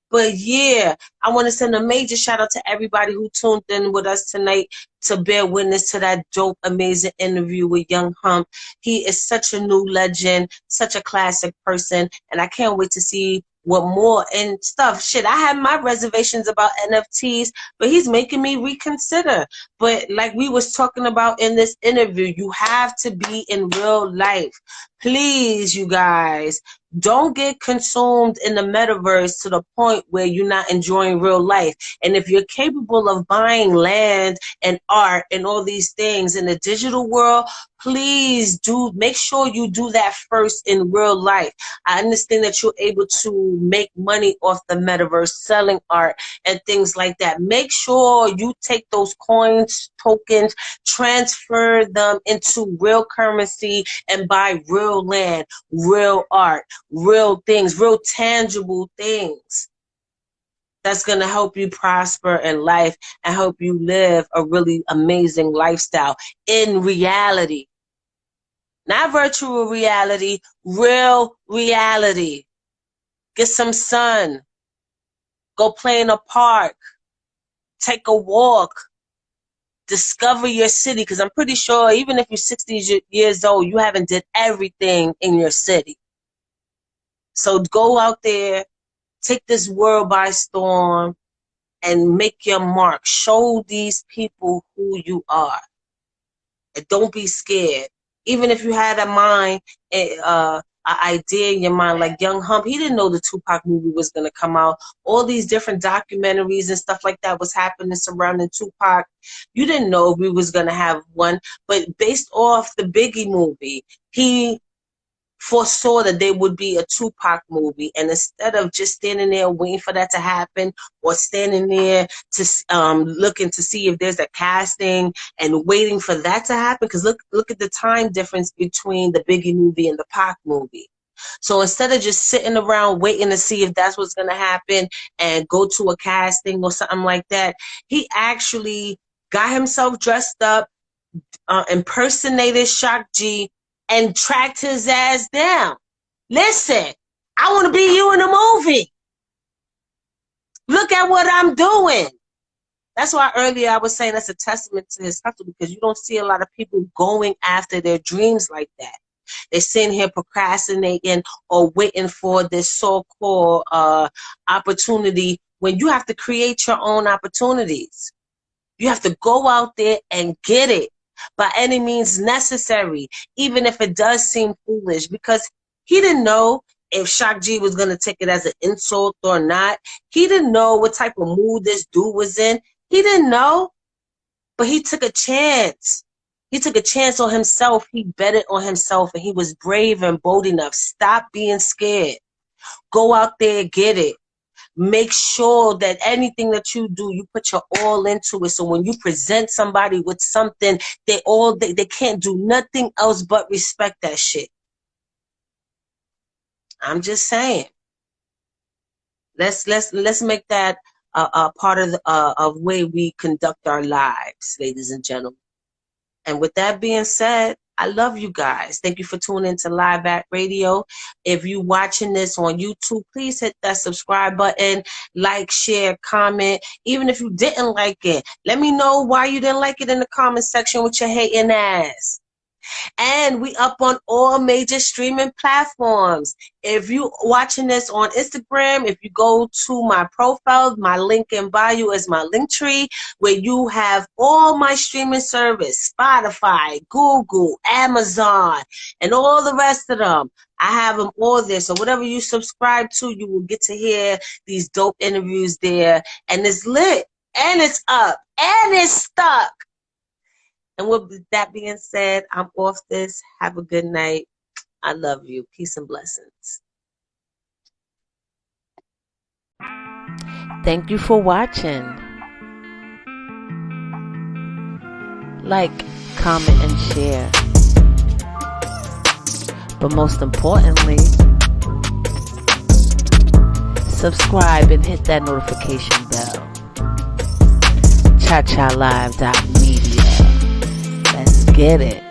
But yeah, I want to send a major shout out to everybody who tuned in with us tonight to bear witness to that dope, amazing interview with Young Hump. He is such a new legend, such a classic person, and I can't wait to see what more and stuff. Shit, I had my reservations about NFTs, but he's making me reconsider. But like we was talking about in this interview, you have to be in real life. Please, you guys, don't get consumed in the metaverse to the point where you're not enjoying real life. And if you're capable of buying land and art and all these things in the digital world, please make sure you do that first in real life. I understand that you're able to make money off the metaverse selling art and things like that. Make sure you take those coins, tokens, transfer them into real currency and buy real land, real art, real things, real tangible things that's going to help you prosper in life and help you live a really amazing lifestyle in reality. Not virtual reality, real reality. Get some sun. Go play in a park. Take a walk. Discover your city, because I'm pretty sure even if you're 60 years old, you haven't did everything in your city. So go out there, take this world by storm, and make your mark. Show these people who you are. And don't be scared. Even if you had a mind idea in your mind. Like young Hump, he didn't know the Tupac movie was going to come out. All these different documentaries and stuff like that was happening surrounding Tupac. You didn't know if we was going to have one, but based off the Biggie movie, he foresaw that there would be a Tupac movie, and instead of just standing there waiting for that to happen, or standing there to looking to see if there's a casting and waiting for that to happen, because look at the time difference between the Biggie movie and the Pac movie. So instead of just sitting around waiting to see if that's what's going to happen and go to a casting or something like that, he actually got himself dressed up, impersonated ShockG, and tracked his ass down. Listen, I want to be you in a movie. Look at what I'm doing. That's why earlier I was saying that's a testament to his hustle, because you don't see a lot of people going after their dreams like that. They're sitting here procrastinating or waiting for this so-called opportunity, when you have to create your own opportunities. You have to go out there and get it by any means necessary, even if it does seem foolish, because he didn't know if ShockG was going to take it as an insult or not. He didn't know what type of mood this dude was in. He didn't know, but he took a chance. He took a chance on himself. He betted on himself, and he was brave and bold enough. Stop being scared. Go out there, get it. Make sure that anything that you do, you put your all into it. So when you present somebody with something, they can't do nothing else but respect that shit. I'm just saying. Let's make that a part of the way we conduct our lives, ladies and gentlemen. And with that being said, I love you guys. Thank you for tuning into Live at Radio. If you're watching this on YouTube, please hit that subscribe button, like, share, comment. Even if you didn't like it, let me know why you didn't like it in the comment section with your hating ass. And we up on all major streaming platforms. If you watching this on Instagram, if you go to my profile, my link in bio is my link tree, where you have all my streaming service, Spotify, Google, Amazon, and all the rest of them. I have them all there. So whatever you subscribe to, you will get to hear these dope interviews there. And it's lit, and it's up, and it's stuck. And with that being said, I'm off this. Have a good night. I love you. Peace and blessings. Thank you for watching. Like, comment, and share. But most importantly, subscribe and hit that notification bell. ChaChaLive.media. Let's get it.